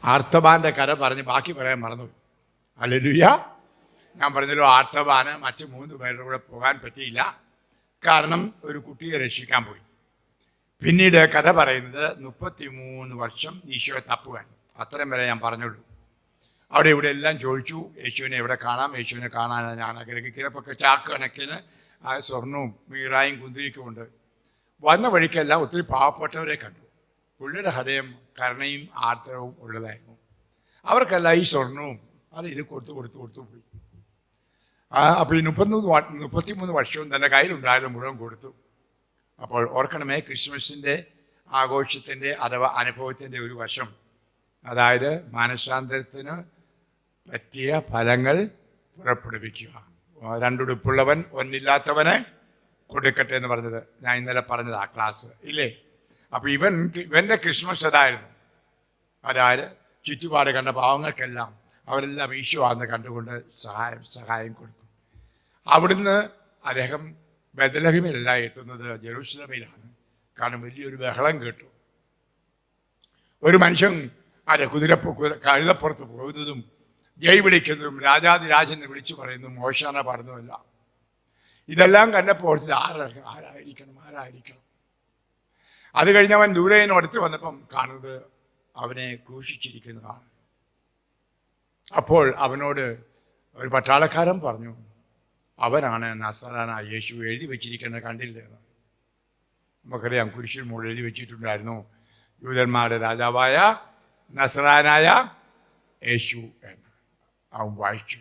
ആർത്തബാൻ്റെ കഥ പറഞ്ഞ് ബാക്കി പറയാൻ മറന്നു. ഹല്ലേലൂയ. ഞാൻ പറഞ്ഞല്ലോ, ആർത്തബാന് മറ്റ് 3 പേരുടെ കൂടെ പോകാൻ പറ്റിയില്ല. കാരണം ഒരു കുട്ടിയെ രക്ഷിക്കാൻ പോയി. പിന്നീട് കഥ പറയുന്നത് 33 വർഷം ഈശോയെ തപ്പുവാൻ. അത്രയും വരെ ഞാൻ പറഞ്ഞുള്ളൂ. അവിടെ ഇവിടെ എല്ലാം ചോദിച്ചു, യേശുവിനെ എവിടെ കാണാം, യേശുവിനെ കാണാൻ ഞാൻ ആഗ്രഹിക്കുന്നപ്പോൾ ചാക്ക് കണക്കിന് ആ സ്വർണവും മീറായും കുന്തിരിക്കും ഉണ്ട്. വന്ന വഴിക്കെല്ലാം ഒത്തിരി പാവപ്പെട്ടവരെ കണ്ടു. പുള്ളിയുടെ ഹൃദയം കരുണയും ആർദ്രവും ഉള്ളതായിരുന്നു. അവർക്കെല്ലാം ഈ സ്വർണവും അത് ഇത് കൊടുത്തു പോയി. അപ്പോൾ ഈ 33 വർഷവും തൻ്റെ കയ്യിലുണ്ടായത് മുഴുവൻ കൊടുത്തു. അപ്പോൾ ഓർക്കണമേ, ക്രിസ്മസിൻ്റെ ആഘോഷത്തിൻ്റെ അഥവാ അനുഭവത്തിൻ്റെ ഒരു വശം, അതായത് മാനസാന്തരത്തിന് പറ്റിയ ഫലങ്ങൾ പുറപ്പെടുവിക്കുക. 2 ഉടുപ്പുള്ളവൻ ഒന്നില്ലാത്തവന് കൊടുക്കട്ടെ എന്ന് പറഞ്ഞത് ഞാൻ ഇന്നലെ പറഞ്ഞത് ആ ക്ലാസ് ഇല്ലേ. അപ്പോൾ ഇവൻ്റെ ക്രിസ്മസ് അതായിരുന്നു. അതായത് ചുറ്റുപാട് കണ്ട പാവങ്ങൾക്കെല്ലാം അവരെല്ലാം ഈശോ ആണെന്ന് കണ്ടുകൊണ്ട് സഹായം കൊടുത്തു. അവിടുന്ന് അദ്ദേഹം ബെത്ലഹേമിലല്ല എത്തുന്നത്, ജെറൂസലമിലാണ്. കാരണം വലിയൊരു ബഹളം കേട്ടു. ഒരു മനുഷ്യൻ കഴുതപ്പുറത്ത് പോകുന്നതും ജയ് വിളിക്കുന്നതും രാജാതിരാജനെ വിളിച്ചു പറയുന്നതും ഹോശാന പാടുന്നതുമല്ല. ഇതെല്ലാം കണ്ടപ്പോൾ ആരായിരിക്കണം. അത് കഴിഞ്ഞവൻ ദൂരേനും അടുത്ത് വന്നപ്പം കാണുന്നത് അവനെ ക്രൂശിച്ചിരിക്കുന്നതാണ്. അപ്പോൾ അവനോട് ഒരു പട്ടാളക്കാരൻ പറഞ്ഞു, അവനാണ് നസറാനായ യേശു, എഴുതി വെച്ചിരിക്കുന്നത് കണ്ടില്ലെന്ന്. നമുക്കറിയാം, കുരിശിന് മുകളിൽ എഴുതി വെച്ചിട്ടുണ്ടായിരുന്നു, യൂതന്മാരുടെ രാജാവായ നസറാനായ യേശു എന്ന്. അവൻ വായിച്ചു.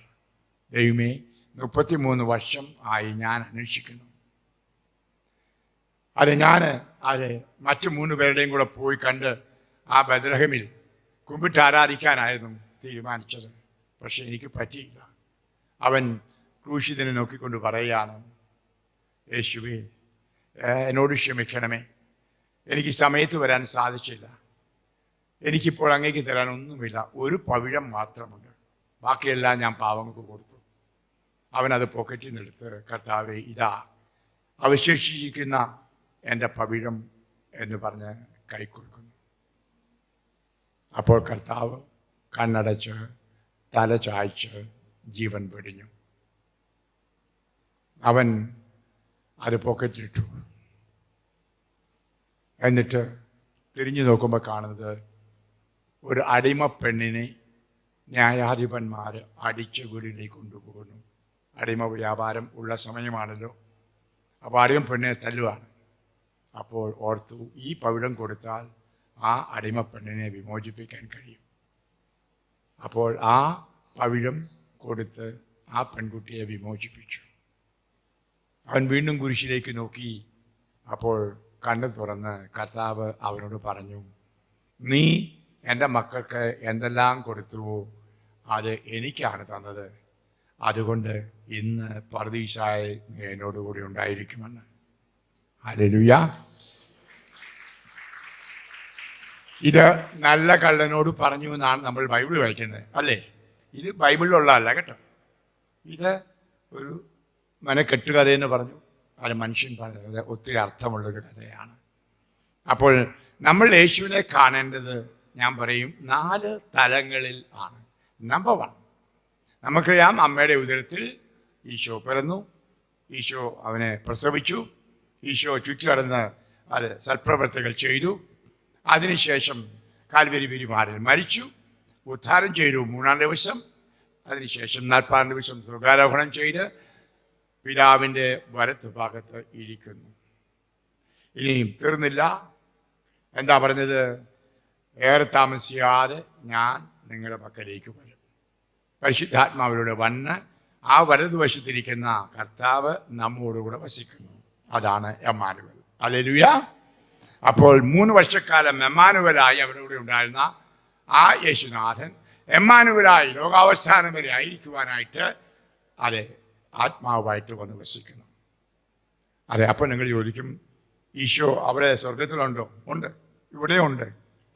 ദൈവമേ, 33 വർഷം ആയി ഞാൻ അന്വേഷിക്കുന്നു. ഞാൻ മറ്റ് 3 പേരുടെയും കൂടെ പോയി കണ്ട് ആ ബെത്ലഹേമിൽ കുമ്പിട്ട് ആരാധിക്കാനായിരുന്നു തീരുമാനിച്ചത്. പക്ഷെ എനിക്ക് പറ്റിയില്ല. അവൻ ക്രൂശിതനെ നോക്കിക്കൊണ്ട് പറയുകയാണ്, യേശുവേ, എന്നോട് ക്ഷമിക്കണമേ, എനിക്ക് സമയത്ത് വരാൻ സാധിച്ചില്ല. എനിക്കിപ്പോൾ അങ്ങേക്ക് തരാൻ ഒന്നുമില്ല, ഒരു പവിഴം മാത്രമുണ്ട്, ബാക്കിയെല്ലാം ഞാൻ പാവങ്ങൾക്ക് കൊടുത്തു. അവനത് പോക്കറ്റിൽ നിന്നെടുത്ത്, കർത്താവേ, ഇതാ അവശേഷിച്ചിരിക്കുന്ന എൻ്റെ പവിഴം എന്ന് പറഞ്ഞ് കൈ കൊടുക്കുന്നു. അപ്പോൾ കർത്താവ് കണ്ണടച്ച് തല ചായ്ച്ച് ജീവൻ വെടിഞ്ഞു. അവൻ അത് പോക്കറ്റിലിട്ടു. എന്നിട്ട് തിരിഞ്ഞു നോക്കുമ്പോൾ കാണുന്നത് ഒരു അടിമ പെണ്ണിനെ ന്യായാധിപന്മാർ അടിച്ച് വീടിലേക്ക് കൊണ്ടുപോകുന്നു. അടിമ വ്യാപാരം ഉള്ള സമയമാണല്ലോ. അപ്പോൾ അടിമ പെണ്ണിനെ തല്ലുവാണ്. അപ്പോൾ ഓർത്തു, ഈ പവിഴം കൊടുത്താൽ ആ അടിമ പെണ്ണിനെ വിമോചിപ്പിക്കാൻ കഴിയും. അപ്പോൾ ആ പവിഴം കൊടുത്ത് ആ പെൺകുട്ടിയെ വിമോചിപ്പിച്ചു. അവൻ വീണ്ടും കുരിശിലേക്ക് നോക്കി. അപ്പോൾ കണ്ണു തുറന്ന് കർത്താവ് അവനോട് പറഞ്ഞു, നീ എൻ്റെ മക്കൾക്ക് എന്തെല്ലാം കൊടുത്തുവോ അത് എനിക്കാണ് തന്നത്. അതുകൊണ്ട് ഇന്ന് പറുദീസായി നീ എന്നോടുകൂടി ഉണ്ടായിരിക്കുമെന്ന്. ഹല്ലേലൂയ. ഇത് നല്ല കള്ളനോട് പറഞ്ഞു എന്നാണ് നമ്മൾ ബൈബിൾ വായിക്കുന്നത്, അല്ലേ? ഇത് ബൈബിളിലുള്ളതല്ല കേട്ടോ. ഇത് ഒരു മനക്കെട്ടുകഥയെന്ന് പറഞ്ഞു. അത് മനുഷ്യൻ പറഞ്ഞത് ഒത്തിരി അർത്ഥമുള്ളൊരു കഥയാണ്. അപ്പോൾ നമ്മൾ യേശുവിനെ കാണേണ്ടത്, ഞാൻ പറയും, 4 തലങ്ങളിൽ ആണ്. നമ്പർ 1, നമുക്കറിയാം, അമ്മയുടെ ഉദരത്തിൽ ഈശോ പിറന്നു, ഈശോ അവനെ പ്രസവിച്ചു, ഈശോ ചുറ്റിനടന്ന് അത് സൽപ്രവർത്തികൾ ചെയ്തു. അതിനുശേഷം കാൽവരി പെരുമാറിൽ മരിച്ചു, ഉദ്ധാരം ചെയ്തു 3-ാം ദിവസം. അതിനുശേഷം 40-ാം ദിവസം സ്വർഗ്ഗാരോഹണം ചെയ്ത് പിതാവിൻ്റെ വലത്ത് ഭാഗത്ത് ഇരിക്കുന്നു. ഇനിയും തീർന്നില്ല. എന്താ പറഞ്ഞത്? ഏറെ താമസിയാതെ ഞാൻ നിങ്ങളുടെ പക്കലേക്ക് വരും. പരിശുദ്ധാത്മാവിലൂടെ വന്ന് ആ വലതുവശത്തിരിക്കുന്ന കർത്താവ് നമ്മോടുകൂടെ വസിക്കുന്നു. അതാണ് എമ്മാനുവൽ. ഹല്ലേലൂയ. അപ്പോൾ 3 വർഷക്കാലം എമ്മാനുവലായി അവരുടെ ഉണ്ടായിരുന്ന ആ യേശുനാഥൻ എമ്മാനുവലായി ലോകാവസാനം വരെ ആയിരിക്കുവാനായിട്ട് ആത്മാവായിട്ട് വന്ന് വസിക്കുന്നു. അപ്പോൾ നിങ്ങൾ ചോദിക്കും, ഈശോ അവിടെ സ്വർഗത്തിലുണ്ടോ? ഉണ്ട്, ഇവിടെയുണ്ട്.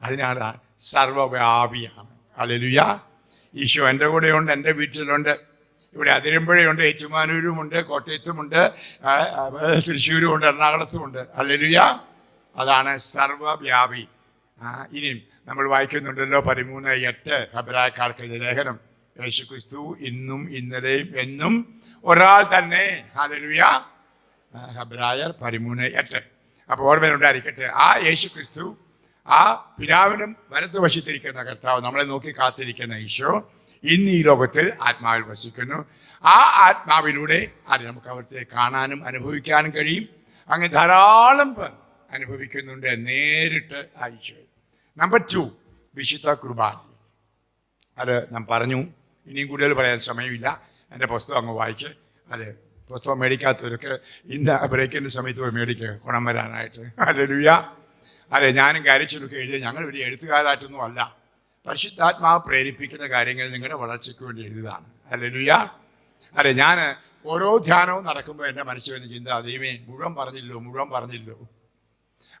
അതിനാണ് സർവ്വവ്യാപിയാണ്. ഹല്ലേലൂയ. ഈശോ എൻ്റെ കൂടെയുണ്ട്, എൻ്റെ വീട്ടിലുണ്ട്, ഇവിടെ അതിരമ്പുഴയുണ്ട്, ഏറ്റുമാനൂരുമുണ്ട്, കോട്ടയത്തുമുണ്ട്, തൃശ്ശൂരുമുണ്ട്, എറണാകുളത്തുമുണ്ട്. ഹല്ലേലൂയ. അതാണ് സർവ്വവ്യാപി. ഇനിയും നമ്മൾ വായിക്കുന്നുണ്ടല്ലോ 13:8 ഹെബ്രായക്കാർക്ക് എഴുതിയ ലേഖനം. യേശുക്രിസ്തു ഇന്നും ഇന്നലെയും എന്നും ഒരാൾ തന്നെ. ഹല്ലേലൂയ. ഹെബ്രായർ 13:8. അപ്പോൾ ഓർമ്മയുണ്ടായിരിക്കട്ടെ, ആ യേശുക്രിസ്തു, ആ പിതാവിനും വലതുവശത്തിരിക്കുന്ന കർത്താവ്, നമ്മളെ നോക്കി കാത്തിരിക്കുന്ന ഈശോ ഇന്ന് ഈ ലോകത്തിൽ ആത്മാവിൽ വസിക്കുന്നു. ആ ആത്മാവിലൂടെ അത് നമുക്ക് അവിടുത്തെ കാണാനും അനുഭവിക്കാനും കഴിയും. അങ്ങനെ ധാരാളം പേർ അനുഭവിക്കുന്നുണ്ട് നേരിട്ട് ആ ഈശോ. നമ്പർ 2, വിശുദ്ധ കുർബാന. അത് നാം പറഞ്ഞു, ഇനിയും കൂടുതൽ പറയാൻ സമയമില്ല. എൻ്റെ പുസ്തകം അങ്ങ് വായിച്ച്, അതെ, പുസ്തകം മേടിക്കാത്തവർക്ക് ഇന്ന് ബ്രേക്കിൻ്റെ സമയത്ത് പോയി മേടിക്കുക, ഗുണം വരാനായിട്ട്. ഹല്ലേലൂയ. അതെ, ഞാനും കാര്യത്തിലൊക്കെ എഴുതിയ, ഞങ്ങൾ ഒരു എഴുത്തുകാരായിട്ടൊന്നും അല്ല, പരിശുദ്ധാത്മാവ് പ്രേരിപ്പിക്കുന്ന കാര്യങ്ങൾ നിങ്ങളുടെ വളർച്ചയ്ക്ക് വേണ്ടി എഴുതുകയാണ്. ഹല്ലേലൂയ. അതെ, ഞാൻ ഓരോ ധ്യാനവും നടക്കുമ്പോൾ എൻ്റെ മനസ്സിൽ വരുന്ന ചിന്ത, ദൈവമേ മുഴുവൻ പറഞ്ഞില്ലോ.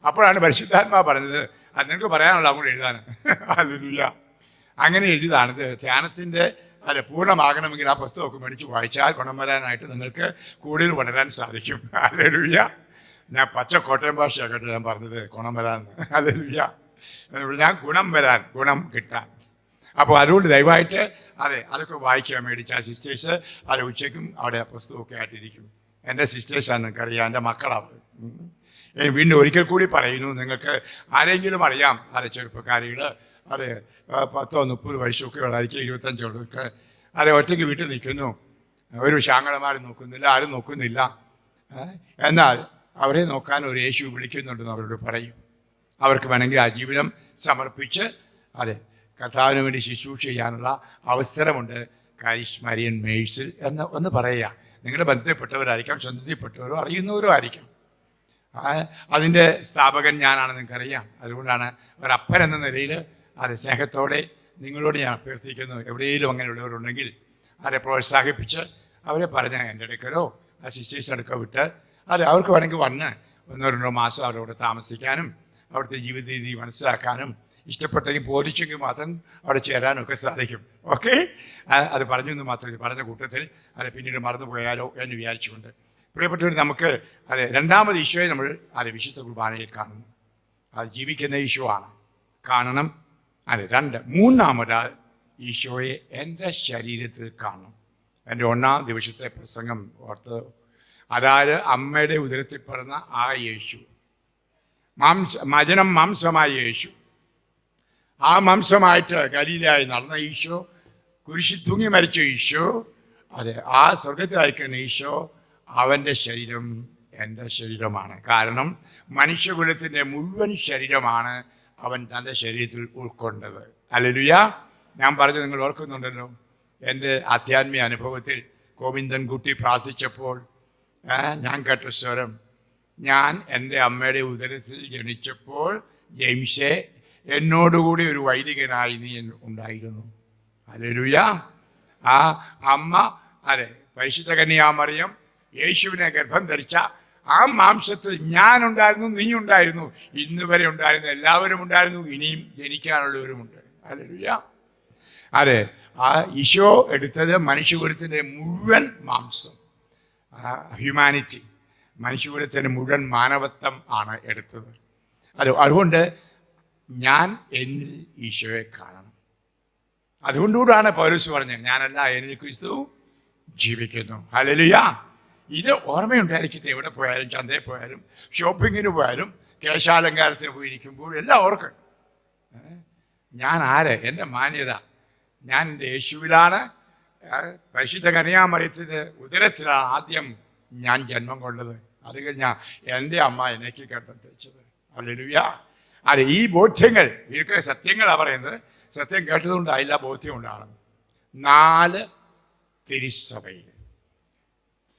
അപ്പോഴാണ് പരിശുദ്ധാത്മാവ് പറഞ്ഞത്, അത് നിങ്ങൾക്ക് പറയാനുള്ള അങ്ങോട്ട് എഴുതാൻ. ഹല്ലേലൂയ. അങ്ങനെ എഴുതിയതാണിത്. ധ്യാനത്തിൻ്റെ പൂർണ്ണമാകണമെങ്കിൽ ആ പുസ്തകമൊക്കെ മേടിച്ച് വായിച്ചാൽ ഗുണം വരാനായിട്ട് നിങ്ങൾക്ക് കൂടുതൽ വളരാൻ സാധിക്കും. ഹല്ലേലൂയ. ഞാൻ പച്ച കോട്ടയം ഭാഷയാക്കട്ടെ ഞാൻ പറഞ്ഞത്, ഗുണം വരാൻ. ഹല്ലേലൂയ. ഞാൻ ഗുണം കിട്ടാൻ. അപ്പോൾ അതുകൊണ്ട് ദയവായിട്ട് അതൊക്കെ വായിക്കാൻ മേടിച്ചാൽ സിസ്റ്റേഴ്സ് ഉച്ചയ്ക്കും അവിടെ പുസ്തകമൊക്കെ ആയിട്ടിരിക്കും. എൻ്റെ സിസ്റ്റേഴ്സാണ്, നിങ്ങൾക്കറിയാം, എൻ്റെ മക്കളാണ്. വീണ്ടും ഒരിക്കൽ കൂടി പറയുന്നു, നിങ്ങൾക്ക് ആരെങ്കിലും അറിയാം, ചെറുപ്പക്കാരികൾ, 10-30 വയസ്സൊക്കെ ഉള്ളതായിരിക്കും, 25 ഒറ്റയ്ക്ക് വീട്ടിൽ നിൽക്കുന്നു, ഒരു ശാങ്ങളമാരും നോക്കുന്നില്ല, ആരും നോക്കുന്നില്ല, എന്നാൽ അവരെ നോക്കാൻ ഒരു യേശു വിളിക്കുന്നുണ്ടെന്ന് അവരോട് പറയും. അവർക്ക് വേണമെങ്കിൽ ആ ജീവിതം സമർപ്പിച്ച് കർത്താവിന് വേണ്ടി ശുശ്രൂഷ ചെയ്യാനുള്ള അവസരമുണ്ട്. കാരിസ്മരിയൻ മേഴ്സിൽ ഒന്ന് പറയുക. നിങ്ങളുടെ ബന്ധപ്പെട്ടവരായിരിക്കാം, സ്വന്തത്തിൽപ്പെട്ടവരോ അറിയുന്നവരോ ആയിരിക്കാം. അതിൻ്റെ സ്ഥാപകൻ ഞാനാണെന്ന് നിങ്ങൾക്കറിയാം. അതുകൊണ്ടാണ് ഒരപ്പൻ എന്ന നിലയിൽ സ്നേഹത്തോടെ നിങ്ങളോട് ഞാൻ അഭ്യർത്ഥിക്കുന്നു, എവിടെയെങ്കിലും അങ്ങനെയുള്ളവരുണ്ടെങ്കിൽ പ്രോത്സാഹിപ്പിച്ച് അവരെ പറഞ്ഞ എൻ്റെ അടുക്കലോ സിസ്റ്റേഴ്സിൻ്റെ അടുക്കോ വിട്ട് അവർക്ക് വേണമെങ്കിൽ വന്ന് 1-2 മാസം അവരോട് താമസിക്കാനും അവിടുത്തെ ജീവിത രീതി മനസ്സിലാക്കാനും ഇഷ്ടപ്പെട്ടെങ്കിൽ പോലിച്ചെങ്കിൽ മാത്രം അവിടെ ചേരാനൊക്കെ സാധിക്കും. ഓക്കെ, അത് പറഞ്ഞെന്ന് മാത്രം, പറഞ്ഞ കൂട്ടത്തിൽ പിന്നീട് മറന്നുപോയാലോ എന്ന് വിചാരിച്ചുകൊണ്ട് പ്രിയപ്പെട്ടവർ, നമുക്ക് രണ്ടാമത് ഈശോയെ നമ്മൾ വിശുദ്ധ കുർബാനയിൽ കാണുന്നു. അത് ജീവിക്കുന്ന ഈശോ ആണ്, കാണണം. 2, മൂന്നാമത് ഈശോയെ എൻ്റെ ശരീരത്തിൽ കാണണം. എൻ്റെ 1-ാം ദിവസത്തെ പ്രസംഗം ഓർത്ത്, അതായത് അമ്മയുടെ ഉദരത്തിൽ പിറന്ന ആ യേശു, മാംസമായ യേശു, ആ മാംസമായിട്ട് ഗലീലയായി നടന്ന ഈശോ, കുരിശിൽ തൂങ്ങി മരിച്ച ഈശോ, ആ സ്വർഗത്തിലായിരിക്കുന്ന ഈശോ, അവൻ്റെ ശരീരം എൻ്റെ ശരീരമാണ്. കാരണം മനുഷ്യകുലത്തിൻ്റെ മുഴുവൻ ശരീരമാണ് അവൻ തൻ്റെ ശരീരത്തിൽ ഉൾക്കൊണ്ടത്. ഹല്ലേലൂയ. ഞാൻ പറഞ്ഞു, നിങ്ങൾ ഓർക്കുന്നുണ്ടല്ലോ, എൻ്റെ ആധ്യാത്മിക അനുഭവത്തിൽ ഗോവിന്ദൻകുട്ടി പ്രാർത്ഥിച്ചപ്പോൾ ഞാൻ കേട്ട സ്വരം, ഞാൻ എൻ്റെ അമ്മയുടെ ഉദരത്തിൽ ജനിച്ചപ്പോൾ ജെയിംസെ എന്നോടുകൂടി ഒരു വൈദികനായി നീ ഉണ്ടായിരുന്നു. ഹല്ലേലൂയ. ആ അമ്മ, പരിശുദ്ധ കന്യാമറിയം യേശുവിനെ ഗർഭം ധരിച്ച ആ മാംസത്തിൽ ഞാനുണ്ടായിരുന്നു, നീ ഉണ്ടായിരുന്നു, ഇന്ന് വരെ ഉണ്ടായിരുന്നു, എല്ലാവരും ഉണ്ടായിരുന്നു, ഇനിയും ജനിക്കാനുള്ളവരുമുണ്ട്. ഹല്ലേലൂയ. ആ ഈശോ എടുത്തത് മനുഷ്യകുലത്തിൻ്റെ മുഴുവൻ മാംസം, ഹ്യൂമാനിറ്റി, മനുഷ്യകുലത്തിൻ്റെ മുഴുവൻ മാനവത്വം ആണ് എടുത്തത്. അതുകൊണ്ട് ഞാൻ എന്നിൽ ഈശോയെ കാണണം. അതുകൊണ്ടുകൂടാണ് പൗലോസ് പറഞ്ഞത്, ഞാനല്ല, എന്നിൽ ക്രിസ്തു ജീവിക്കുന്നു. ഹല്ലേലൂയ. ഇത് ഓർമ്മയുണ്ടായിരിക്കട്ടെ. എവിടെ പോയാലും, ചന്തയിൽ പോയാലും, ഷോപ്പിങ്ങിന് പോയാലും, കേശാലങ്കാരത്തിന് പോയിരിക്കുമ്പോൾ എല്ലാം ഓർക്കും, ഞാൻ എൻ്റെ മാന്യത, ഞാൻ എൻ്റെ യേശുവിലാണ്. പരിശുദ്ധ കന്യാമറിയത്തിൻ്റെ ഉദരത്തിലാണ് ആദ്യം ഞാൻ ജന്മം കൊണ്ടത്. അത് കഴിഞ്ഞാൽ എൻ്റെ അമ്മ എനിക്ക് ഗർഭം ധരിച്ചത്. ഹല്ലേലൂയ. ഈ ബോധ്യങ്ങൾ, ഇതൊക്കെ സത്യങ്ങളാണ് പറയുന്നത്. സത്യം കേട്ടതുകൊണ്ടായില്ല, ബോധ്യം ഉണ്ടാകണം. 4 തിരുസഭയിൽ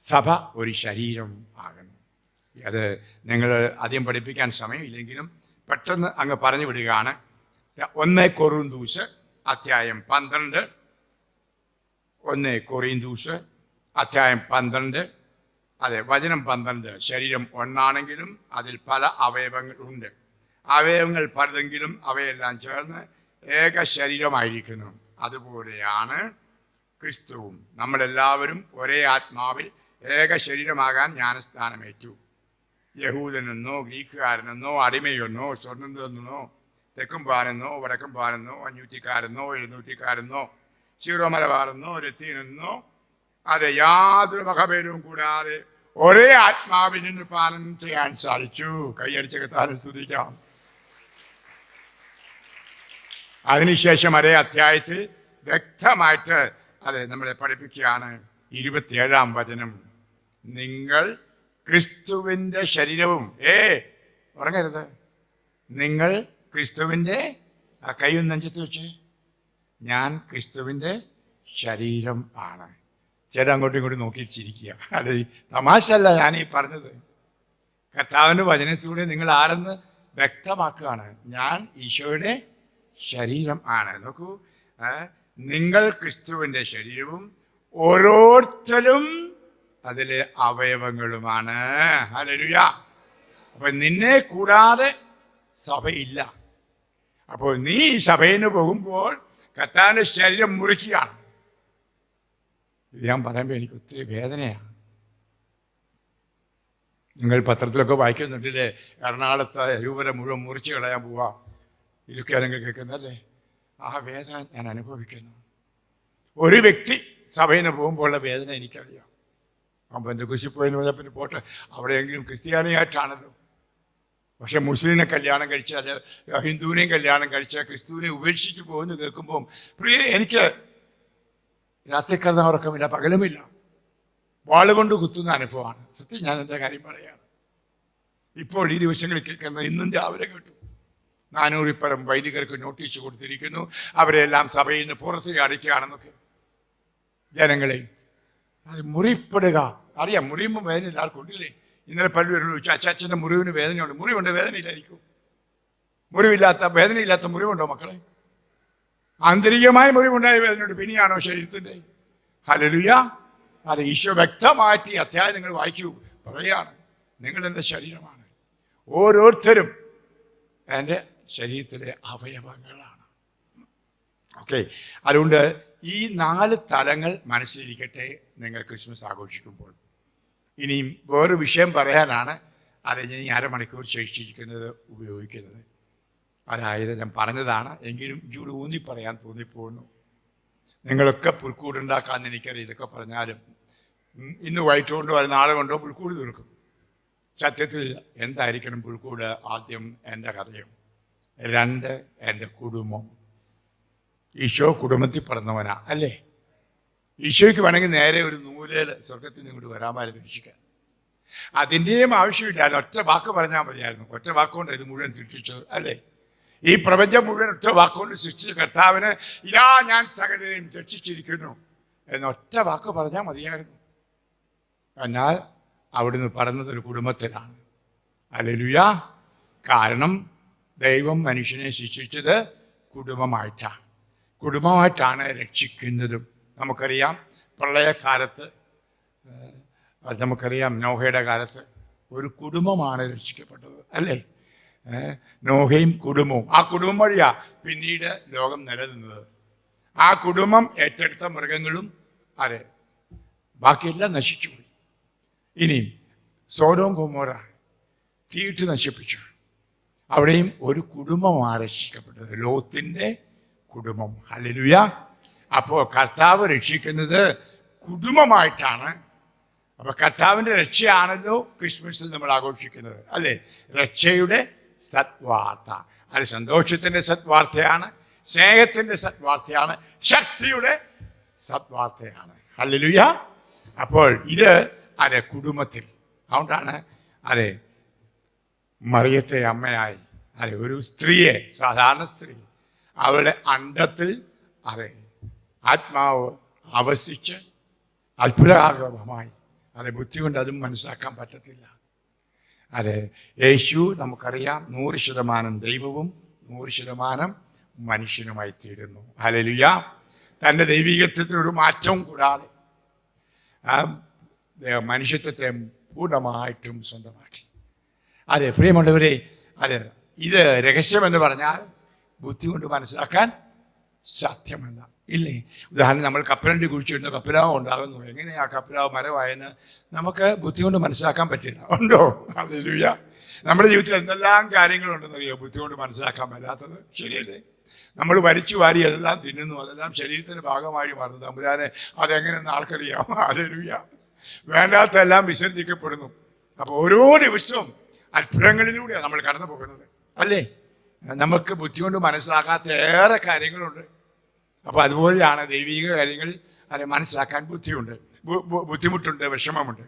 സഭ ഒരു ശരീരം ആകുന്നു. അത് നിങ്ങൾ അധികം പഠിപ്പിക്കാൻ സമയമില്ലെങ്കിലും പെട്ടെന്ന് അങ്ങ് പറഞ്ഞു വിടുകയാണ്. 1 കൊറിന്തോസ് അധ്യായം 12, 1 കൊറിന്തോസ് അധ്യായം 12, വചനം 12. ശരീരം ഒന്നാണെങ്കിലും അതിൽ പല അവയവങ്ങൾ ഉണ്ട്. അവയവങ്ങൾ പലതെങ്കിലും അവയെല്ലാം ചേർന്ന് ഏക ശരീരമായിരിക്കുന്നു. അതുപോലെയാണ് ക്രിസ്തുവും. നമ്മളെല്ലാവരും ഒരേ ആത്മാവിൽ ഏക ശരീരമാകാൻ ജ്ഞാനസ്നാനമേറ്റു. യഹൂദനെന്നോ ഗ്രീക്കുകാരനെന്നോ അടിമയെന്നോ സ്വതന്ത്രനെന്നോ തെക്കും പാനെന്നോ വടക്കും പാനെന്നോ 500-കാരെന്നോ 700-കാരെന്നോ സീറോ മലബാറെന്നോ ലത്തീനെന്നോ അത് യാതൊരു വകഭേദവും കൂടാതെ ഒരേ ആത്മാവിൽ നിന്ന് പാലനം ചെയ്യാൻ സാധിച്ചു. കൈയടിച്ച കർത്താവിനെ സ്തുതിക്കാം. അതിനുശേഷം അതേ അധ്യായത്തിൽ വ്യക്തമായിട്ട് അത് നമ്മളെ പഠിപ്പിക്കുകയാണ്. 27-ാം വചനം, നിങ്ങൾ ക്രിസ്തുവിൻ്റെ ശരീരവും ഉറങ്ങരുത്, നിങ്ങൾ ക്രിസ്തുവിൻ്റെ കൈയും നെഞ്ചത്ത് വെച്ച്, ഞാൻ ക്രിസ്തുവിൻ്റെ ശരീരം ആണ്. ചില അങ്ങോട്ടും ഇങ്ങോട്ടും നോക്കിച്ചിരിക്കുക. അത് തമാശല്ല ഞാനീ പറഞ്ഞത്. കർത്താവിൻ്റെ വചനത്തിലൂടെ നിങ്ങൾ ആരെന്ന് വ്യക്തമാക്കുകയാണ്. ഞാൻ ഈശോയുടെ ശരീരം ആണ്. നോക്കൂ, നിങ്ങൾ ക്രിസ്തുവിൻ്റെ ശരീരവും ഓരോരുത്തരും അതിലെ അവയവങ്ങളുമാണ്. ഹല്ലേലൂയ. അപ്പൊ നിന്നെ കൂടാതെ സഭയില്ല. അപ്പോൾ നീ സഭയിൽ പോകുമ്പോൾ കർത്താവിൻ്റെ ശരീരം മുറിക്കുകയാണ്. ഇത് ഞാൻ പറയുമ്പോൾ എനിക്ക് ഒത്തിരി വേദനയാണ്. നിങ്ങൾ പത്രത്തിലൊക്കെ വായിക്കുന്നുണ്ടല്ലേ, എറണാകുളത്തെ രൂപത മുഴുവൻ മുറിച്ച് കളയാൻ പോവാ. ഇതൊക്കെയാണ് നിങ്ങൾ കേൾക്കുന്നതല്ലേ? ആ വേദന ഞാൻ അനുഭവിക്കുന്നു. ഒരു വ്യക്തി സഭയിൽ പോകുമ്പോഴുള്ള വേദന എനിക്കറിയാം. അപ്പം എൻ്റെ കുശിപ്പോയെന്ന് പറഞ്ഞാൽ പിന്നെ പോട്ടെ, അവിടെയെങ്കിലും ക്രിസ്ത്യാനിയായിട്ടാണല്ലോ. പക്ഷെ മുസ്ലിമിനെ കല്യാണം കഴിച്ചാൽ, ഹിന്ദുവിനെയും കല്യാണം കഴിച്ചാൽ ക്രിസ്തുവിനെ ഉപേക്ഷിച്ച് പോകുന്നു കേൾക്കുമ്പം പ്രിയ എനിക്ക് രാത്രി കിടന്ന ഉറക്കമില്ല, പകലുമില്ല. വാളുകൊണ്ട് കുത്തുന്ന അനുഭവമാണ്. സത്യം ഞാൻ എൻ്റെ കാര്യം പറയാണ്. ഇപ്പോൾ ഈ ദിവസങ്ങളിൽ കേൾക്കുന്ന ഇന്നും രാവിലെ കേട്ടു, 400-ൽ-പരം വൈദികർക്ക് നോട്ടീസ് കൊടുത്തിരിക്കുന്നു, അവരെല്ലാം സഭയിൽ നിന്ന് പുറത്ത് അടിക്കുകയാണെന്നൊക്കെ. ജനങ്ങളെ അത് മുറിപ്പെടുക അറിയാം. മുറിയുമ്പോൾ വേദന എല്ലാവർക്കും ഉണ്ടില്ലേ? ഇന്നലെ പലരും ചോദിച്ചു, അച്ചാച്ചൻ്റെ മുറിവിന് വേദനയുണ്ട്. മുറിവുണ്ട്, വേദനയില്ലായിരിക്കും. വേദനയില്ലാത്ത മുറിവുണ്ടോ മക്കളെ? ആന്തരികമായ മുറിവുണ്ടായ വേദനയുണ്ട്, പിന്നെയാണോ ശരീരത്തിൻ്റെ? ഹല്ലേലൂയ. അത് ഈശോ വ്യക്തമായിട്ട് ഈ അധ്യായം നിങ്ങൾ വായിക്കൂ. പറയാണ്, നിങ്ങൾ എൻ്റെ ശരീരമാണ്, ഓരോരുത്തരും എൻ്റെ ശരീരത്തിലെ അവയവങ്ങളാണ്. ഓക്കെ, അതുകൊണ്ട് ഈ 4 തലങ്ങൾ മനസ്സിലിരിക്കട്ടെ നിങ്ങൾ ക്രിസ്മസ് ആഘോഷിക്കുമ്പോൾ. ഇനിയും വേറൊരു വിഷയം പറയാനാണ് അത് ഞാൻ ഈ അരമണിക്കൂർ ശേഷിച്ചിരിക്കുന്നത് ഉപയോഗിക്കുന്നത്. അതായത് ഞാൻ പറഞ്ഞതാണ്, എങ്കിലും ചൂട് ഊന്നി പറയാൻ തോന്നിപ്പോകുന്നു. നിങ്ങളൊക്കെ പുൽക്കൂടുണ്ടാക്കാമെന്ന് എനിക്കറിയാം. ഇതൊക്കെ പറഞ്ഞാലും ഇന്ന് വൈകിട്ട് കൊണ്ടോ അത് നാളെ കൊണ്ടോ പുൽക്കൂട് തീർക്കും. സത്യത്തിൽ എന്തായിരിക്കണം പുൽക്കൂട്? ആദ്യം എൻ്റെ ഹൃദയം, 2 എൻ്റെ കുടുംബം. ഈശോ കുടുംബത്തിൽ പറഞ്ഞവനാ അല്ലേ? ഈശോയ്ക്ക് വേണമെങ്കിൽ നേരെ ഒരു നൂലേൽ സ്വർഗത്തിൽ നിന്ന് ഇങ്ങോട്ട് വരാമായിരുന്നു രക്ഷിക്കാൻ. അതിൻ്റെയും ആവശ്യമില്ല. ഒറ്റ വാക്ക് പറഞ്ഞാൽ മതിയായിരുന്നു. ഒറ്റ വാക്കുകൊണ്ട് ഇത് മുഴുവൻ സൃഷ്ടിച്ചത് അല്ലേ? ഈ പ്രപഞ്ചം മുഴുവൻ ഒറ്റ വാക്കുകൊണ്ട് സൃഷ്ടിച്ച കർത്താവിന് ഇതാ ഞാൻ സകലരെയും രക്ഷിച്ചിരിക്കുന്നു എന്നൊറ്റ വാക്ക് പറഞ്ഞാൽ മതിയായിരുന്നു. എന്നാൽ അവിടുന്ന് പറഞ്ഞത് ഒരു കുടുംബത്തിലാണ്. ഹല്ലേലൂയ. കാരണം ദൈവം മനുഷ്യനെ സൃഷ്ടിച്ചത് കുടുംബമായിട്ടാണ്. കുടുംബമായിട്ടാണ് രക്ഷിക്കുന്നതും. നമുക്കറിയാം പ്രളയകാലത്ത്, നമുക്കറിയാം നോഹയുടെ കാലത്ത് ഒരു കുടുംബമാണ് രക്ഷിക്കപ്പെട്ടത് അല്ലേ? നോഹയും കുടുംബവും, ആ കുടുംബം വഴിയാ പിന്നീട് ലോകം നിലനിന്നത്. ആ കുടുംബം ഏറ്റെടുത്ത മൃഗങ്ങളും അതെ ബാക്കിയെല്ലാം നശിച്ചുപോയി. ഇനിയും സോഡോം ഗൊമോറ തീയിട്ട് നശിപ്പിച്ചു. അവിടെയും ഒരു കുടുംബമാണ് രക്ഷിക്കപ്പെട്ടത്, ലോത്തിൻ്റെ കുടുംബം. ഹല്ലേലൂയ. അപ്പോൾ കർത്താവ് രക്ഷിക്കുന്നത് കുടുംബമായിട്ടാണ്. അപ്പോൾ കർത്താവിൻ്റെ രക്ഷയാണല്ലോ ക്രിസ്മസിൽ നമ്മൾ ആഘോഷിക്കുന്നത് അല്ലേ? രക്ഷയുടെ സത്വാർത്ത. അത് സന്തോഷത്തിൻ്റെ സത്വാർത്തയാണ്, സ്നേഹത്തിൻ്റെ സത്വാർത്തയാണ്, ശക്തിയുടെ സത്വാർത്തയാണ്. ഹല്ലേലൂയ. അപ്പോൾ ഇത് അതെ കുടുംബത്തിൽ. അതുകൊണ്ടാണ് അതെ മറിയത്തെ അമ്മയായി അതെ ഒരു സ്ത്രീയെ, സാധാരണ സ്ത്രീ, അവളുടെ അണ്ടത്തിൽ അതെ ആത്മാവ് ആവസിച്ച് അത്ഭുതകരമായി അതെ ബുദ്ധി കൊണ്ട് അതും മനസ്സിലാക്കാൻ പറ്റത്തില്ല. അതെ യേശു നമുക്കറിയാം 100% ദൈവവും 100% മനുഷ്യനുമായി തീരുന്നു. ഹല്ലേലൂയ. തൻ്റെ ദൈവികത്വത്തിന് ഒരു മാറ്റവും കൂടാതെ മനുഷ്യത്വത്തെ പൂർണ്ണമായിട്ടും സ്വന്തമാക്കി. അതെ പ്രിയമുള്ളവരെ, അതെ ഇത് രഹസ്യമെന്ന് പറഞ്ഞാൽ ബുദ്ധി കൊണ്ട് മനസ്സിലാക്കാൻ സാധ്യമല്ല. ഇല്ലേ? ഉദാഹരണം, നമ്മൾ കപ്പലണ്ടി കുഴിച്ചിരുന്ന കപ്പലാവ് ഉണ്ടാകുന്നു. എങ്ങനെയാ കപ്പലാവ് മരമായെന്ന് നമുക്ക് ബുദ്ധി കൊണ്ട് മനസ്സിലാക്കാൻ പറ്റില്ല. ഉണ്ടോ? ഹല്ലേലൂയ. നമ്മുടെ ജീവിതത്തിൽ എന്തെല്ലാം കാര്യങ്ങളുണ്ടെന്നറിയോ ബുദ്ധി കൊണ്ട് മനസ്സിലാക്കാൻ പറ്റാത്തത്? ശരിയല്ലേ? നമ്മൾ വലിച്ചു വാരി അതെല്ലാം തിന്നുന്നു, അതെല്ലാം ശരീരത്തിൻ്റെ ഭാഗമായി മാറുന്നു. തമ്പുരാനെ അതെങ്ങനെയെന്ന് ആർക്കറിയാം? ഹല്ലേലൂയ. വേണ്ടാത്തെല്ലാം വിസർജിക്കപ്പെടുന്നു. അപ്പോൾ ഓരോ ദിവസവും അത്ഭുതങ്ങളിലൂടെയാണ് നമ്മൾ കടന്നു പോകുന്നത്, അല്ലേ? നമുക്ക് ബുദ്ധി കൊണ്ട് മനസ്സിലാക്കാത്ത ഏറെ കാര്യങ്ങളുണ്ട്. അപ്പോൾ അതുപോലെയാണ് ദൈവിക കാര്യങ്ങൾ അത് മനസ്സിലാക്കാൻ ബുദ്ധിമുട്ടുണ്ട്, വിഷമമുണ്ട്.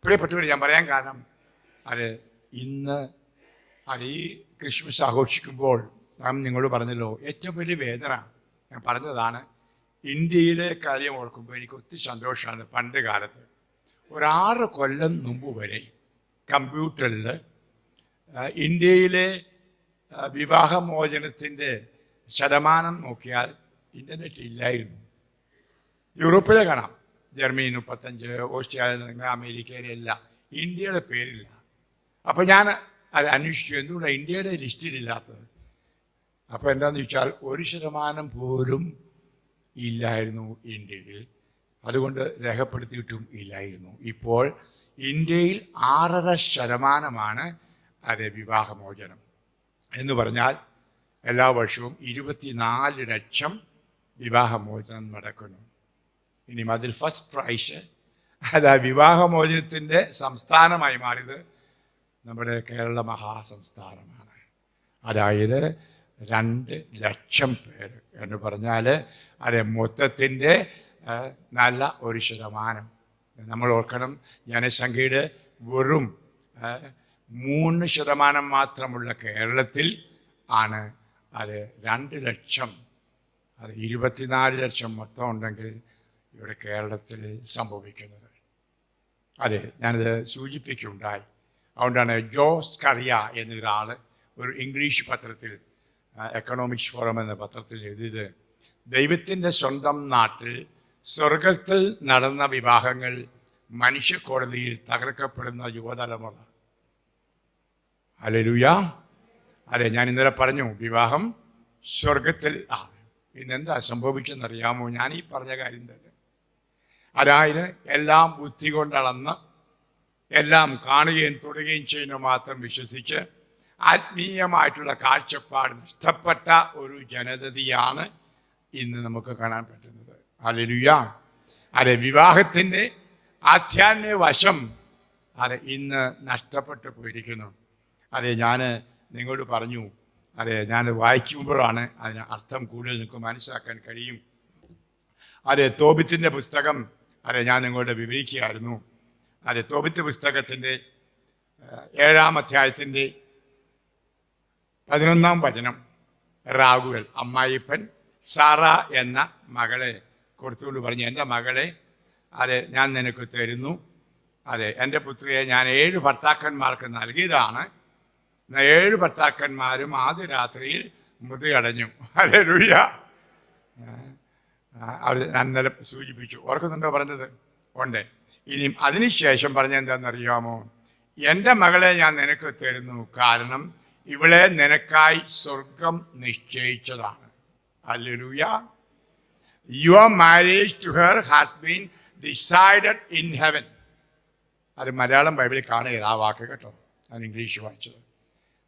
പ്രിയപ്പെട്ടവർ, ഞാൻ പറയാൻ കാരണം അത് ഇന്ന് ഈ ക്രിസ്മസ് ആഘോഷിക്കുമ്പോൾ നാം നിങ്ങളോട് പറഞ്ഞല്ലോ, ഏറ്റവും വലിയ വേദന ഞാൻ പറഞ്ഞതാണ്. ഇന്ത്യയിലെ കാര്യം ഓർക്കുമ്പോൾ എനിക്ക് ഒത്തിരി സന്തോഷമാണ്. പണ്ട് കാലത്ത് 6 കൊല്ലം മുമ്പ് വരെ കമ്പ്യൂട്ടറിൽ ഇന്ത്യയിലെ വിവാഹമോചനത്തിൻ്റെ ശതമാനം നോക്കിയാൽ ഇൻ്റർനെറ്റ് ഇല്ലായിരുന്നു. യൂറോപ്പിലെ കാണാം, ജർമ്മനി 35, ഓസ്ട്രേലിയ, അമേരിക്കയിലെല്ല, ഇന്ത്യയുടെ പേരില്ല. അപ്പോൾ ഞാൻ അത് അന്വേഷിച്ചു, എന്തുകൊണ്ടാണ് ഇന്ത്യയുടെ ലിസ്റ്റിലില്ലാത്തത്? അപ്പോൾ എന്താണെന്ന് ചോദിച്ചാൽ 1% പോലും ഇല്ലായിരുന്നു ഇന്ത്യയിൽ. അതുകൊണ്ട് രേഖപ്പെടുത്തിയിട്ടും ഇല്ലായിരുന്നു. ഇപ്പോൾ ഇന്ത്യയിൽ 6.5% അത് വിവാഹമോചനം എന്ന് പറഞ്ഞാൽ എല്ലാ വർഷവും 24 ലക്ഷം വിവാഹമോചനം നടക്കുന്നു. ഇനി അതിൽ ഫസ്റ്റ് പ്രൈസ് അത് വിവാഹമോചനത്തിൻ്റെ സംസ്ഥാനമായി മാറിയത് നമ്മുടെ കേരള മഹാസംസ്ഥാനമാണ്. അതായത് 2 ലക്ഷം പേര് എന്ന് പറഞ്ഞാൽ അത് മൊത്തത്തിൻ്റെ നല്ല 1%. നമ്മൾ ഓർക്കണം, ജനസംഖ്യയുടെ വെറും 3% മാത്രമുള്ള കേരളത്തിൽ ആണ് അത് 2 ലക്ഷം. അത് 24 ലക്ഷം മൊത്തം ഉണ്ടെങ്കിൽ ഇവിടെ കേരളത്തിൽ സംഭവിക്കുന്നത്. അതെ, ഞാനത് സൂചിപ്പിക്കുകയുണ്ടായി. അതുകൊണ്ടാണ് ജോസ് കറിയ എന്നൊരാൾ ഒരു ഇംഗ്ലീഷ് പത്രത്തിൽ, എക്കണോമിക്സ് ഫോറം എന്ന പത്രത്തിൽ എഴുതിയത്, ദൈവത്തിൻ്റെ സ്വന്തം നാട്ടിൽ സ്വർഗത്തിൽ നടന്ന വിവാഹങ്ങൾ മനുഷ്യക്കോടതിയിൽ തകർക്കപ്പെടുന്ന യുവതലമുറ. ഹല്ലേലൂയ. അതെ, ഞാൻ ഇന്നലെ പറഞ്ഞു, വിവാഹം സ്വർഗത്തിൽ ആണ്. ഇന്നെന്താ സംഭവിച്ചെന്നറിയാമോ? ഞാൻ ഈ പറഞ്ഞ കാര്യം തന്നെ. അതായത് എല്ലാം ബുദ്ധി കൊണ്ടളന്ന്, എല്ലാം കാണുകയും തൊടുകയും ചെയ്യുന്ന മാത്രം വിശ്വസിച്ച് ആത്മീയമായിട്ടുള്ള കാഴ്ചപ്പാട് നഷ്ടപ്പെട്ട ഒരു ജനതയാണ് ഇന്ന് നമുക്ക് കാണാൻ പറ്റുന്നത്. ഹല്ലേലൂയ. അതെ, വിവാഹത്തിൻ്റെ ആധ്യാത്മിക വശം അത് ഇന്ന് നഷ്ടപ്പെട്ടു പോയിരിക്കുന്നു. അതെ, ഞാൻ നിങ്ങളോട് പറഞ്ഞു, അതെ, ഞാൻ വായിക്കുമ്പോഴാണ് അതിന് അർത്ഥം കൂടുതൽ നിങ്ങൾക്ക് മനസ്സിലാക്കാൻ കഴിയും. അതെ, തോബിത്തിൻ്റെ പുസ്തകം അതെ ഞാൻ നിങ്ങളോട് വിവരിക്കുകയായിരുന്നു. അതെ, തോബിത്ത് പുസ്തകത്തിൻ്റെ 7-ാം അധ്യായത്തിൻ്റെ 11-ാം വചനം, റാഗുവൽ അമ്മായിപ്പൻ സാറ എന്ന മകളെ കൊടുത്തുകൊണ്ട് പറഞ്ഞു, എൻ്റെ മകളെ അതെ ഞാൻ നിനക്ക് തരുന്നു. അതെ, എൻ്റെ പുത്രിയെ ഞാൻ 7 ഭർത്താക്കന്മാർക്ക് നൽകിയതാണ്. 7 ഭർത്താക്കന്മാരും ആദ്യ രാത്രിയിൽ മുതിയടഞ്ഞു. ഹല്ലേലൂയ. അവർ ഇന്നലെ സൂചിപ്പിച്ചു. ഓർക്കുന്നുണ്ടോ പറഞ്ഞത്? ഉണ്ട്. ഇനിയും അതിനുശേഷം പറഞ്ഞ എന്താണെന്നറിയാമോ? എൻ്റെ മകളെ ഞാൻ നിനക്ക് തരുന്നു, കാരണം ഇവളെ നിനക്കായി സ്വർഗം നിശ്ചയിച്ചതാണ്. Hallelujah. Your marriage to her has been decided in heaven. അത് മലയാളം ബൈബിളിൽ കാണുക ആ വാക്ക് കേട്ടോ. ഞാൻ ഇംഗ്ലീഷ് വായിച്ചത്.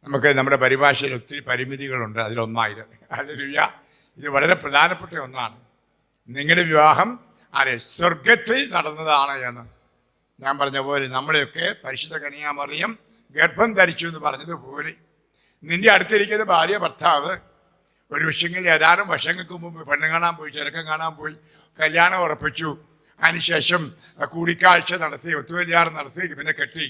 നമുക്ക് നമ്മുടെ പരിഭാഷയിൽ ഒത്തിരി പരിമിതികളുണ്ട്, അതിലൊന്നായത്. ഹല്ലേലൂയ. ഇത് വളരെ പ്രധാനപ്പെട്ട ഒന്നാണ്. നിങ്ങളുടെ വിവാഹം അതെ സ്വർഗത്തിൽ നടന്നതാണ് എന്ന് ഞാൻ പറഞ്ഞ പോലെ, നമ്മളെയൊക്കെ പരിശുദ്ധ കന്യാമറിയം ഗർഭം ധരിച്ചു എന്ന് പറഞ്ഞതുപോലെ നിന്റെ അടുത്തിരിക്കുന്ന ഭാര്യ ഭർത്താവ് ഒരു പക്ഷെങ്കിൽ ഏതാനും വർഷങ്ങൾക്ക് മുമ്പ് പെണ്ണ് കാണാൻ പോയി, ചെറുക്കം കാണാൻ പോയി, കല്യാണം ഉറപ്പിച്ചു, അതിനുശേഷം കൂടിക്കാഴ്ച നടത്തി, ഒത്തുകല്യാണം നടത്തി, പിന്നെ കെട്ടി.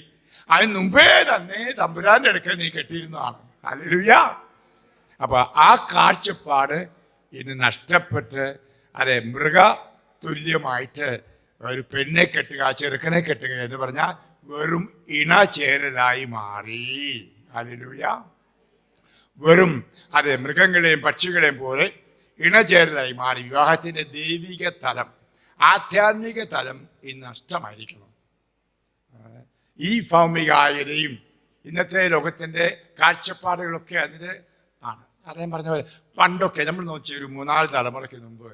അതിന് മുമ്പേ തന്നെ തമ്പുരാൻ്റെ അടുക്കൽ നീ കെട്ടിയിരുന്നതാണ്. ഹല്ലേലൂയ. അപ്പോൾ ആ കാഴ്ചപ്പാട് ഇന്ന് നഷ്ടപ്പെട്ട് അതെ മൃഗ തുല്യമായിട്ട് ഒരു പെണ്ണെ കെട്ടുക, ചെറുക്കനെ കെട്ടുക എന്ന് പറഞ്ഞാൽ വെറും ഇണചേരലായി മാറി. ഹല്ലേലൂയ. വെറും അതെ മൃഗങ്ങളെയും പക്ഷികളെയും പോലെ ഇണചേരലായി മാറി. വിവാഹത്തിൻ്റെ ദൈവിക തലം, ആധ്യാത്മിക തലം ഇന്ന് നഷ്ടമായിരിക്കുന്നു. ഈ ഭൗമികായതയും ഇന്നത്തെ ലോകത്തിൻ്റെ കാഴ്ചപ്പാടുകളൊക്കെ അതിന് ആണ്. അദ്ദേഹം പറഞ്ഞ പോലെ പണ്ടൊക്കെ നമ്മൾ നോക്കിയ ഒരു 3-4 തലമുറയ്ക്ക് മുമ്പ്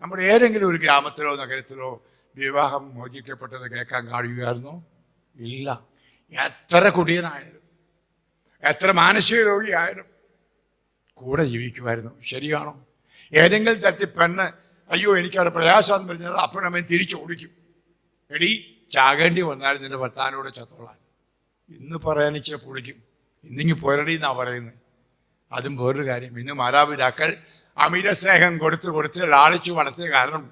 നമ്മുടെ ഏതെങ്കിലും ഒരു ഗ്രാമത്തിലോ നഗരത്തിലോ വിവാഹം മോചിക്കപ്പെട്ടത് കേൾക്കാൻ കഴിയുമായിരുന്നോ? ഇല്ല. എത്ര കുടിയനായാലും എത്ര മാനസിക രോഗിയായാലും കൂടെ ജീവിക്കുമായിരുന്നു. ശരിയാണോ? ഏതെങ്കിലും തരത്തിൽ പെണ്ണ് അയ്യോ എനിക്കവിടെ പ്രയാസമെന്ന് പറഞ്ഞാൽ അപ്പനമ്മ തിരിച്ചോടിക്കും. എടി ചാകേണ്ടി വന്നാലും നിന്റെ ഭർത്താവിനോട് ചത്തോളാൻ. ഇന്ന് പറയാനിച്ച പൊളിക്കും, ഇന്നിങ്ങി പോരടി എന്നാ പറയുന്നത്. അതും വേറൊരു കാര്യം, ഇന്ന് മാതാപിതാക്കൾ അമിത സ്നേഹം കൊടുത്ത് ലാളിച്ചു വളർത്തിയ കാരണം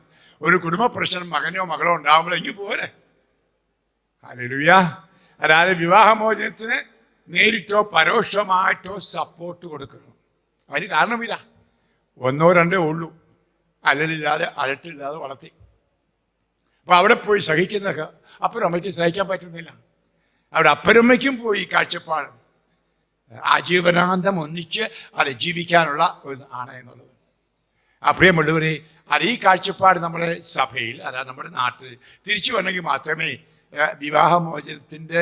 ഒരു കുടുംബ പ്രശ്നം മകനോ മകളോ ഉണ്ടാകുമ്പോൾ എങ്കിൽ പോരെ. ഹല്ലേലൂയ. അതായത് വിവാഹമോചനത്തിന് നേരിട്ടോ പരോക്ഷമായിട്ടോ സപ്പോർട്ട് കൊടുക്കണം. അതിന് കാരണമില്ല, 1-2 ഉള്ളൂ. അല്ലലില്ലാതെ അഴട്ടില്ലാതെ വളർത്തി. അപ്പൊ അവിടെ പോയി സഹിക്കുന്നതൊക്കെ അപ്പനമ്മയ്ക്ക് സഹിക്കാൻ പറ്റുന്നില്ല. അവിടെ അപ്പനമ്മയ്ക്കും പോയി കാഴ്ചപ്പാട് ആജീവനാന്തം ഒന്നിച്ച് അത് ജീവിക്കാനുള്ള ഒരു ആണ് എന്നുള്ളത്. പ്രിയമുള്ളവരെ, അത് ഈ കാഴ്ചപ്പാട് നമ്മുടെ സഭയിൽ, അതായത് നമ്മുടെ നാട്ടിൽ തിരിച്ചു വന്നെങ്കിൽ മാത്രമേ വിവാഹമോചനത്തിൻ്റെ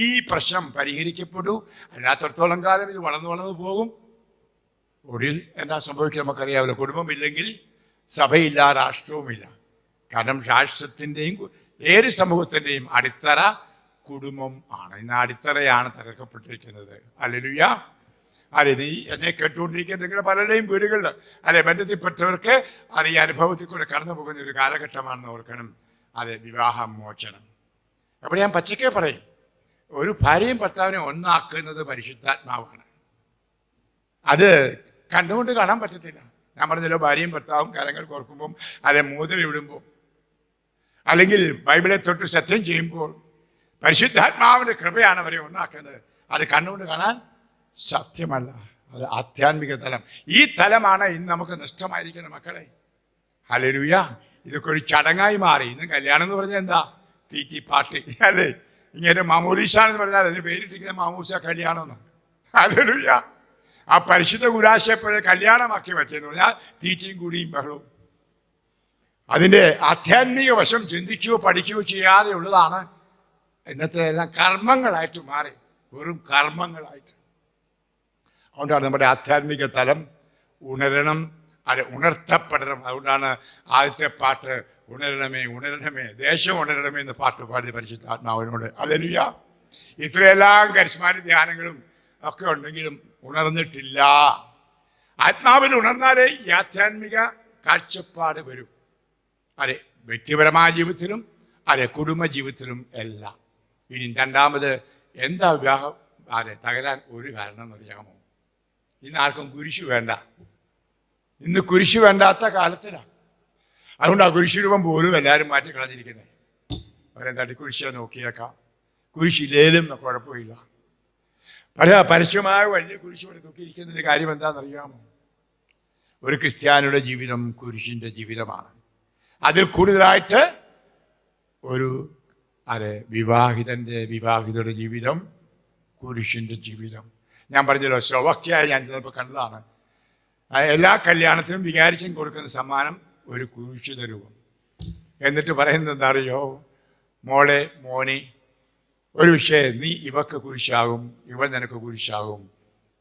ഈ പ്രശ്നം പരിഹരിക്കപ്പെടൂ. അല്ലാത്തടത്തോളം കാലം ഇത് വളർന്നു പോകും. ഒടുവിൽ എന്താ സംഭവിക്കുക നമുക്കറിയാമല്ലോ. കുടുംബമില്ലെങ്കിൽ സഭയില്ല, രാഷ്ട്രവുമില്ല. കാരണം രാഷ്ട്രത്തിൻ്റെയും ഏത് സമൂഹത്തിൻ്റെയും അടിത്തറ കുടുംബം ആണ്. ഇന്ന് അടിത്തറയാണ് തകർക്കപ്പെട്ടിരിക്കുന്നത്. ഹല്ലേലൂയ. അതെ, നീ എന്നെ കേട്ടുകൊണ്ടിരിക്കുന്ന നിങ്ങളുടെ പലരുടെയും വീടുകളിൽ അല്ലെ ബന്ധത്തിൽപ്പെട്ടവർക്ക് അത് ഈ അനുഭവത്തിൽ കൂടെ കടന്നു പോകുന്ന ഒരു കാലഘട്ടമാണെന്ന് ഓർക്കണം. അതെ, വിവാഹമോചനം. അപ്പോൾ ഞാൻ പച്ചക്കെ പറയും, ഒരു ഭാര്യയും ഭർത്താവിനെ ഒന്നാക്കുന്നത് പരിശുദ്ധാത്മാവാണ്. അത് കണ്ടുകൊണ്ട് കാണാൻ പറ്റത്തില്ല. ഞാൻ പറഞ്ഞല്ലോ, ഭാര്യയും ഭർത്താവും കരങ്ങൾ കോർക്കുമ്പോൾ അല്ലെ മോതിരം ഇടുമ്പോൾ അല്ലെങ്കിൽ ബൈബിളെ തൊട്ട് സത്യം ചെയ്യുമ്പോൾ പരിശുദ്ധാത്മാവിൻ്റെ കൃപയാണ് അവരെ ഒന്നാക്കുന്നത്. അത് കണ്ടുകൊണ്ട് കാണാൻ സത്യമല്ല, അത് ആധ്യാത്മിക തലം. ഈ തലമാണ് ഇന്ന് നമുക്ക് നഷ്ടമായിരിക്കുന്നത് മക്കളെ. ഹല്ലേലൂയ. ഇതൊക്കെ ഒരു ചടങ്ങായി മാറി. ഇന്ന് കല്യാണം എന്ന് പറഞ്ഞാൽ എന്താ? തീറ്റി പാട്ടി അല്ലേ? ഇങ്ങനെ മാമൂലീസ എന്ന് പറഞ്ഞാൽ അതിന് പേരിട്ടിരിക്കുന്ന മാമൂസ കല്യാണം എന്നാണ്. ഹല്ലേലൂയ. ആ പരിശുദ്ധ കുരാശയെപ്പോലെ കല്യാണമാക്കി വെച്ചെന്ന് പറഞ്ഞാൽ തീറ്റയും കൂടിയും ബഹളവും. അതിൻ്റെ ആധ്യാത്മിക വശം ചിന്തിക്കുകയോ പഠിക്കുകയോ ചെയ്യാതെ ഉള്ളതാണ്. ഇന്നത്തെ എല്ലാം കർമ്മങ്ങളായിട്ട് മാറി, വെറും കർമ്മങ്ങളായിട്ട്. അതുകൊണ്ടാണ് നമ്മുടെ ആധ്യാത്മിക തലം ഉണരണം, അത് ഉണർത്തപ്പെടണം. അതുകൊണ്ടാണ് ആദ്യത്തെ പാട്ട് ഉണരണമേ ഉണരണമേ ദേശം ഉണരണമേ എന്ന് പാട്ട് പാടി പരിശുദ്ധാത്മാവിനോട്. ഹല്ലേലൂയ. ഇത്രയെല്ലാം കരിസ്മാറ്റിക് ധ്യാനങ്ങളും ഒക്കെ ഉണ്ടെങ്കിലും ഉണർന്നിട്ടില്ല. ആത്മാവിൽ ഉണർന്നാലേ ഈ ആധ്യാത്മിക കാഴ്ചപ്പാട് വരും. അതെ, വ്യക്തിപരമായ ജീവിതത്തിലും അതെ കുടുംബ ജീവിതത്തിലും എല്ലാം. ഇനി രണ്ടാമത് എന്താ വിവാഹം അതെ തകരാൻ ഒരു കാരണം എന്ന് അറിയാമോ? ഇന്ന് ആർക്കും കുരിശ് വേണ്ട. ഇന്ന് കുരിശ് വേണ്ടാത്ത കാലത്തിലാണ്. അതുകൊണ്ട് ആ കുരിശ് രൂപം പോലും എല്ലാവരും മാറ്റി കളഞ്ഞിരിക്കുന്നത്. അവരെന്താ കുരിശ നോക്കിയേക്കാം, കുരിശില്ലേലും കുഴപ്പമില്ല. പരസ്യമായ വലിയ കുരിശോടെ തൂക്കിയിരിക്കുന്നതിൻ്റെ കാര്യം എന്താണെന്നറിയാമോ? ഒരു ക്രിസ്ത്യാനിയുടെ ജീവിതം കുരിശിൻ്റെ ജീവിതമാണ്. അതിൽ കൂടുതലായിട്ട് ഒരു വിവാഹിതയുടെ ജീവിതം കുരിശിൻ്റെ ജീവിതം. ഞാൻ പറഞ്ഞല്ലോ, സ്ലോവാക്യയിൽ ഞാൻ ചിലപ്പോൾ കണ്ടതാണ്. എല്ലാ കല്യാണത്തിനും വികാരിച്ചും കൊടുക്കുന്ന സമ്മാനം ഒരു കുരിശിത രൂപം. എന്നിട്ട് പറയുന്നത് എന്താ അറിയോ? മോളെ മോനെ, ഒരു വിഷയം, നീ ഇവക്ക് കുരിശാകും, ഇവൾ നിനക്ക് കുരിശാകും.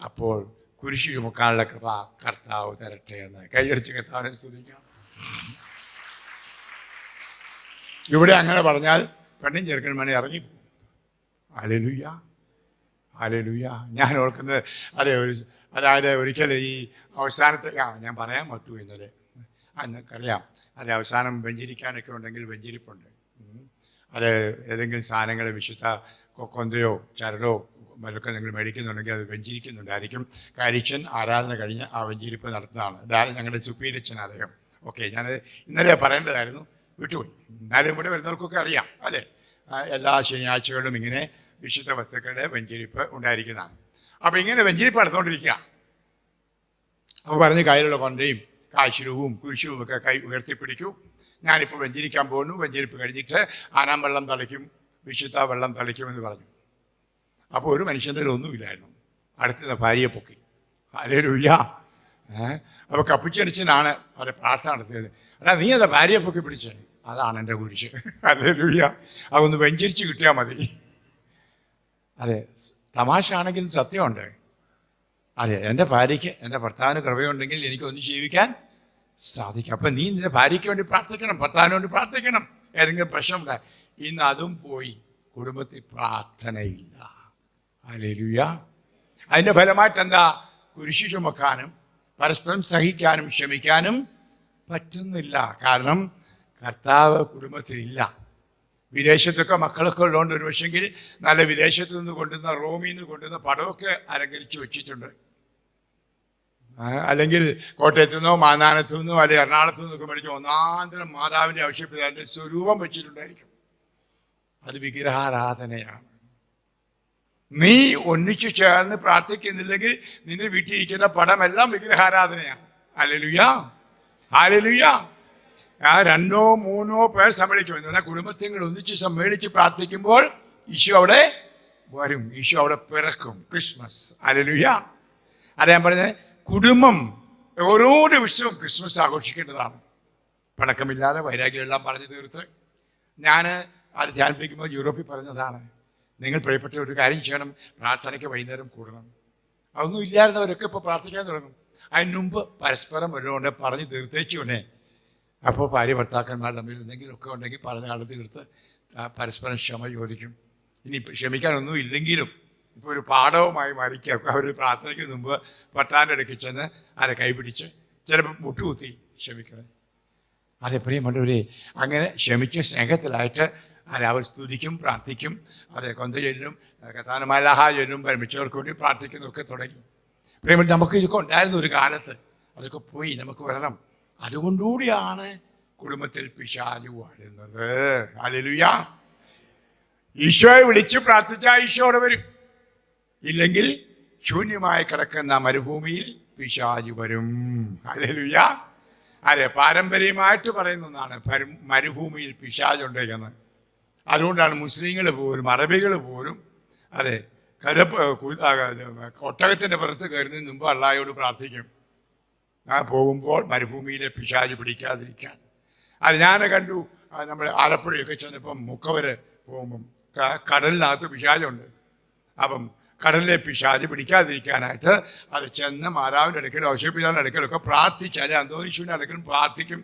അപ്പോൾ കുരിശ് ചുമക്കാനുള്ള കൃപ കർത്താവ് തരട്ടെ എന്ന് കൈയടിച്ച് കർത്താവിനെ സ്തുതിക്കാം. ഇവിടെ അങ്ങനെ പറഞ്ഞാൽ പെണ്ണും ചെറുക്കന്മാരെ ഇറങ്ങിപ്പോകും. Hallelujah, hallelujah. ഞാൻ ഓർക്കുന്നത് അതായത് ഒരിക്കൽ ഈ അവസാനത്തെ ഞാൻ പറയാൻ പറ്റൂ ഇന്നലെ അന്നറിയാം. അവസാനം വെഞ്ചരിക്കാനൊക്കെ ഉണ്ടെങ്കിൽ വെഞ്ചരിപ്പുണ്ട്. അത് ഏതെങ്കിലും സാധനങ്ങൾ വിശുദ്ധ കൊന്തയോ ചരടോ മലൊക്കെ നിങ്ങൾ മേടിക്കുന്നുണ്ടെങ്കിൽ അത് വെഞ്ചരിക്കുന്നുണ്ടായിരിക്കും. കാര്യച്ഛൻ ആരാധന കഴിഞ്ഞ് ആ വെഞ്ചരിപ്പ് നടത്തുന്നതാണ്. അതാണ് ഞങ്ങളുടെ സുപ്പീരിയച്ഛൻ അദ്ദേഹം. ഓക്കെ, ഞാനത് ഇന്നലെ പറയേണ്ടതായിരുന്നു, വിട്ടുപോയി. എന്നാലും ഇവിടെ വരുന്നവർക്കൊക്കെ അറിയാം അല്ലേ, എല്ലാ ശനിയാഴ്ചകളിലും ഇങ്ങനെ വിശുദ്ധ വസ്തുക്കളുടെ വെഞ്ചരിപ്പ് ഉണ്ടായിരിക്കുന്നതാണ്. അപ്പോൾ ഇങ്ങനെ വെഞ്ചരിപ്പ് നടന്നുകൊണ്ടിരിക്കുക. അപ്പോൾ പറഞ്ഞ് കയ്യിലുള്ള കൊണ്ടയും കാശിരവും കുരിശുവും ഒക്കെ കൈ ഉയർത്തിപ്പിടിക്കൂ, ഞാനിപ്പോൾ വെഞ്ചരിക്കാൻ പോകുന്നു, വെഞ്ചരിപ്പ് കഴിഞ്ഞിട്ട് ആനാം വെള്ളം തളിക്കും, വിശുദ്ധ വെള്ളം തളിക്കുമെന്ന് പറഞ്ഞു. അപ്പോൾ ഒരു മനുഷ്യൻ്റെ ഒന്നുമില്ലായിരുന്നു. അടുത്ത ഭാര്യയെ പൊക്കി. ഹല്ലേലൂയ. അപ്പോൾ കപ്പിച്ചടിച്ചനാണ് അവരെ പ്രാർത്ഥന നടത്തിയത്. അല്ല, നീ അതാ ഭാര്യയെ പൊക്കി പിടിച്ചേ, അതാണ് എൻ്റെ കുരിശ്. ഹല്ലേലൂയ. അതൊന്ന് വെഞ്ചരിച്ച് കിട്ടിയാൽ മതി. അതെ, തമാശ ആണെങ്കിലും സത്യമുണ്ട്. അതെ, എൻ്റെ ഭാര്യയ്ക്ക് എൻ്റെ ഭർത്താവിന് കൃപയുണ്ടെങ്കിൽ എനിക്കൊന്നും ജീവിക്കാൻ സാധിക്കും. അപ്പം നീ നിന്റെ ഭാര്യയ്ക്ക് വേണ്ടി പ്രാർത്ഥിക്കണം, ഭർത്താവിന് വേണ്ടി പ്രാർത്ഥിക്കണം. ഏതെങ്കിലും പ്രശ്നമുണ്ടായി, ഇന്ന് അതും പോയി, കുടുംബത്തിൽ പ്രാർത്ഥനയില്ല. ഹല്ലേലൂയ. അതിൻ്റെ ഫലമായിട്ട് എന്താ? കുരിശ് ചുമക്കാനും പരസ്പരം സഹിക്കാനും ക്ഷമിക്കാനും പറ്റുന്നില്ല. കാരണം കർത്താവ് കുടുംബത്തിലില്ല. വിദേശത്തൊക്കെ മക്കളൊക്കെ ഉള്ളതുകൊണ്ട് ഒരു പക്ഷെങ്കിൽ നല്ല വിദേശത്ത് നിന്ന് കൊണ്ടുവന്ന റോമിൽ നിന്ന് കൊണ്ടുവന്ന പടമൊക്കെ അലങ്കരിച്ച് വെച്ചിട്ടുണ്ട്. അല്ലെങ്കിൽ കോട്ടയത്തു നിന്നോ മാന്നാനത്തു നിന്നോ അല്ലെങ്കിൽ എറണാകുളത്തു നിന്നൊക്കെ മേടിച്ച് ഒന്നാന്തരം മാതാവിൻ്റെ ആവശ്യപ്പെട്ട് അതിൻ്റെ സ്വരൂപം വെച്ചിട്ടുണ്ടായിരിക്കും. അത് വിഗ്രഹാരാധനയാണ്. നീ ഒന്നിച്ചു ചേർന്ന് പ്രാർത്ഥിക്കുന്നില്ലെങ്കിൽ നിന്റെ വീട്ടിലിരിക്കുന്ന പടമെല്ലാം വിഗ്രഹാരാധനയാണ്. ഹല്ലേലൂയ, ഹല്ലേലൂയ. 2 or 3 പേർ സമ്മേളിക്കും. എന്നാൽ കുടുംബത്തിൽ ഒന്നിച്ച് സമ്മേളിച്ച് പ്രാർത്ഥിക്കുമ്പോൾ ഈശോ അവിടെ വരും, ഈശോ അവിടെ പിറക്കും. ക്രിസ്മസ്. ഹല്ലേലൂയ. അത് ഞാൻ പറഞ്ഞത്, കുടുംബം ഓരോ ദിവസവും ക്രിസ്മസ് ആഘോഷിക്കേണ്ടതാണ്. പടക്കമില്ലാതെ വൈരാഗ്യമെല്ലാം പറഞ്ഞു തീർത്ത്. ഞാൻ അത് ധ്യാനിപ്പിക്കുമ്പോൾ യൂറോപ്പിൽ പറഞ്ഞതാണ്, നിങ്ങൾ പ്രിയപ്പെട്ട ഒരു കാര്യം ചെയ്യണം, പ്രാർത്ഥനയ്ക്ക് വൈകുന്നേരം കൂടണം. അതൊന്നും ഇല്ലായിരുന്നവരൊക്കെ ഇപ്പോൾ പ്രാർത്ഥിക്കാൻ തുടങ്ങും. അതിന് മുമ്പ് പരസ്പരം വല്ലതുകൊണ്ട് പറഞ്ഞ് തീർത്തേച്ചുകൊണ്ടേ. അപ്പോൾ ഭാര്യ ഭർത്താക്കന്മാർ തമ്മിൽ എന്തെങ്കിലുമൊക്കെ ഉണ്ടെങ്കിൽ പറഞ്ഞ ആൾ തീർത്ത് പരസ്പരം ക്ഷമ ചോദിക്കും. ഇനി ക്ഷമിക്കാനൊന്നും ഇല്ലെങ്കിലും ഇപ്പോൾ ഒരു പാഠവുമായി മാറിക്കുക. അവർ പ്രാർത്ഥനയ്ക്ക് മുമ്പ് ഭർത്താവിൻ്റെ ഇടയ്ക്ക് ചെന്ന് ആരെ കൈപിടിച്ച് ചിലപ്പോൾ മുട്ടുകുത്തി ക്ഷമിക്കണം. അതെ പ്രിയമുള്ളവരെ, അങ്ങനെ ക്ഷമിച്ച് സ്നേഹത്തിലായിട്ട് അവർ സ്തുതിക്കും, പ്രാർത്ഥിക്കും. അതെ, കൊന്ത ചൊല്ലും, കഥാനമാലാഹ ചൊല്ലും, പരിമിച്ചവർക്ക് വേണ്ടി പ്രാർത്ഥിക്കുന്നതൊക്കെ തുടങ്ങി. പ്രിയമുള്ള, നമുക്ക് ഇതൊക്കെ ഉണ്ടായിരുന്ന ഒരു കാലത്ത്, അതൊക്കെ പോയി, നമുക്ക് വരണം. അതുകൊണ്ടുകൂടിയാണ് കുടുംബത്തിൽ പിശാചു വാഴുന്നത്. ഹല്ലേലൂയ. ഈശോയെ വിളിച്ച് പ്രാർത്ഥിച്ചാൽ ഈശോ അവിടെ വരും. ഇല്ലെങ്കിൽ ശൂന്യമായി കിടക്കുന്ന മരുഭൂമിയിൽ പിശാചു വരും. ഹല്ലേലൂയ. അതെ, പാരമ്പര്യമായിട്ട് പറയുന്ന ഒന്നാണ് മരുഭൂമിയിൽ പിശാചുണ്ട് എന്ന്. അതുകൊണ്ടാണ് മുസ്ലിങ്ങൾ പോലും അറബികൾ പോലും അതെ ഒട്ടകത്തിൻ്റെ പുറത്ത് കയറുന്നതിന് മുമ്പ് അള്ളാഹയോട് പ്രാർത്ഥിക്കും, പോകുമ്പോൾ മരുഭൂമിയിലെ പിശാച് പിടിക്കാതിരിക്കാൻ. അത് ഞാൻ കണ്ടു. നമ്മൾ ആലപ്പുഴയൊക്കെ ചെന്നപ്പം മുക്കവര് പോകുമ്പം കടലിനകത്ത് പിശാചുണ്ട്. അപ്പം കടലിലെ പിശാച് പിടിക്കാതിരിക്കാനായിട്ട് അത് ചെന്ന് മാതാവിൻ്റെ അടുക്കലും ഔഷധപ്പിതാവിൻ്റെ അടുക്കലൊക്കെ പ്രാർത്ഥിച്ചാൽ അന്തോനീശുവിൻ്റെ അടുക്കലും പ്രാർത്ഥിക്കും.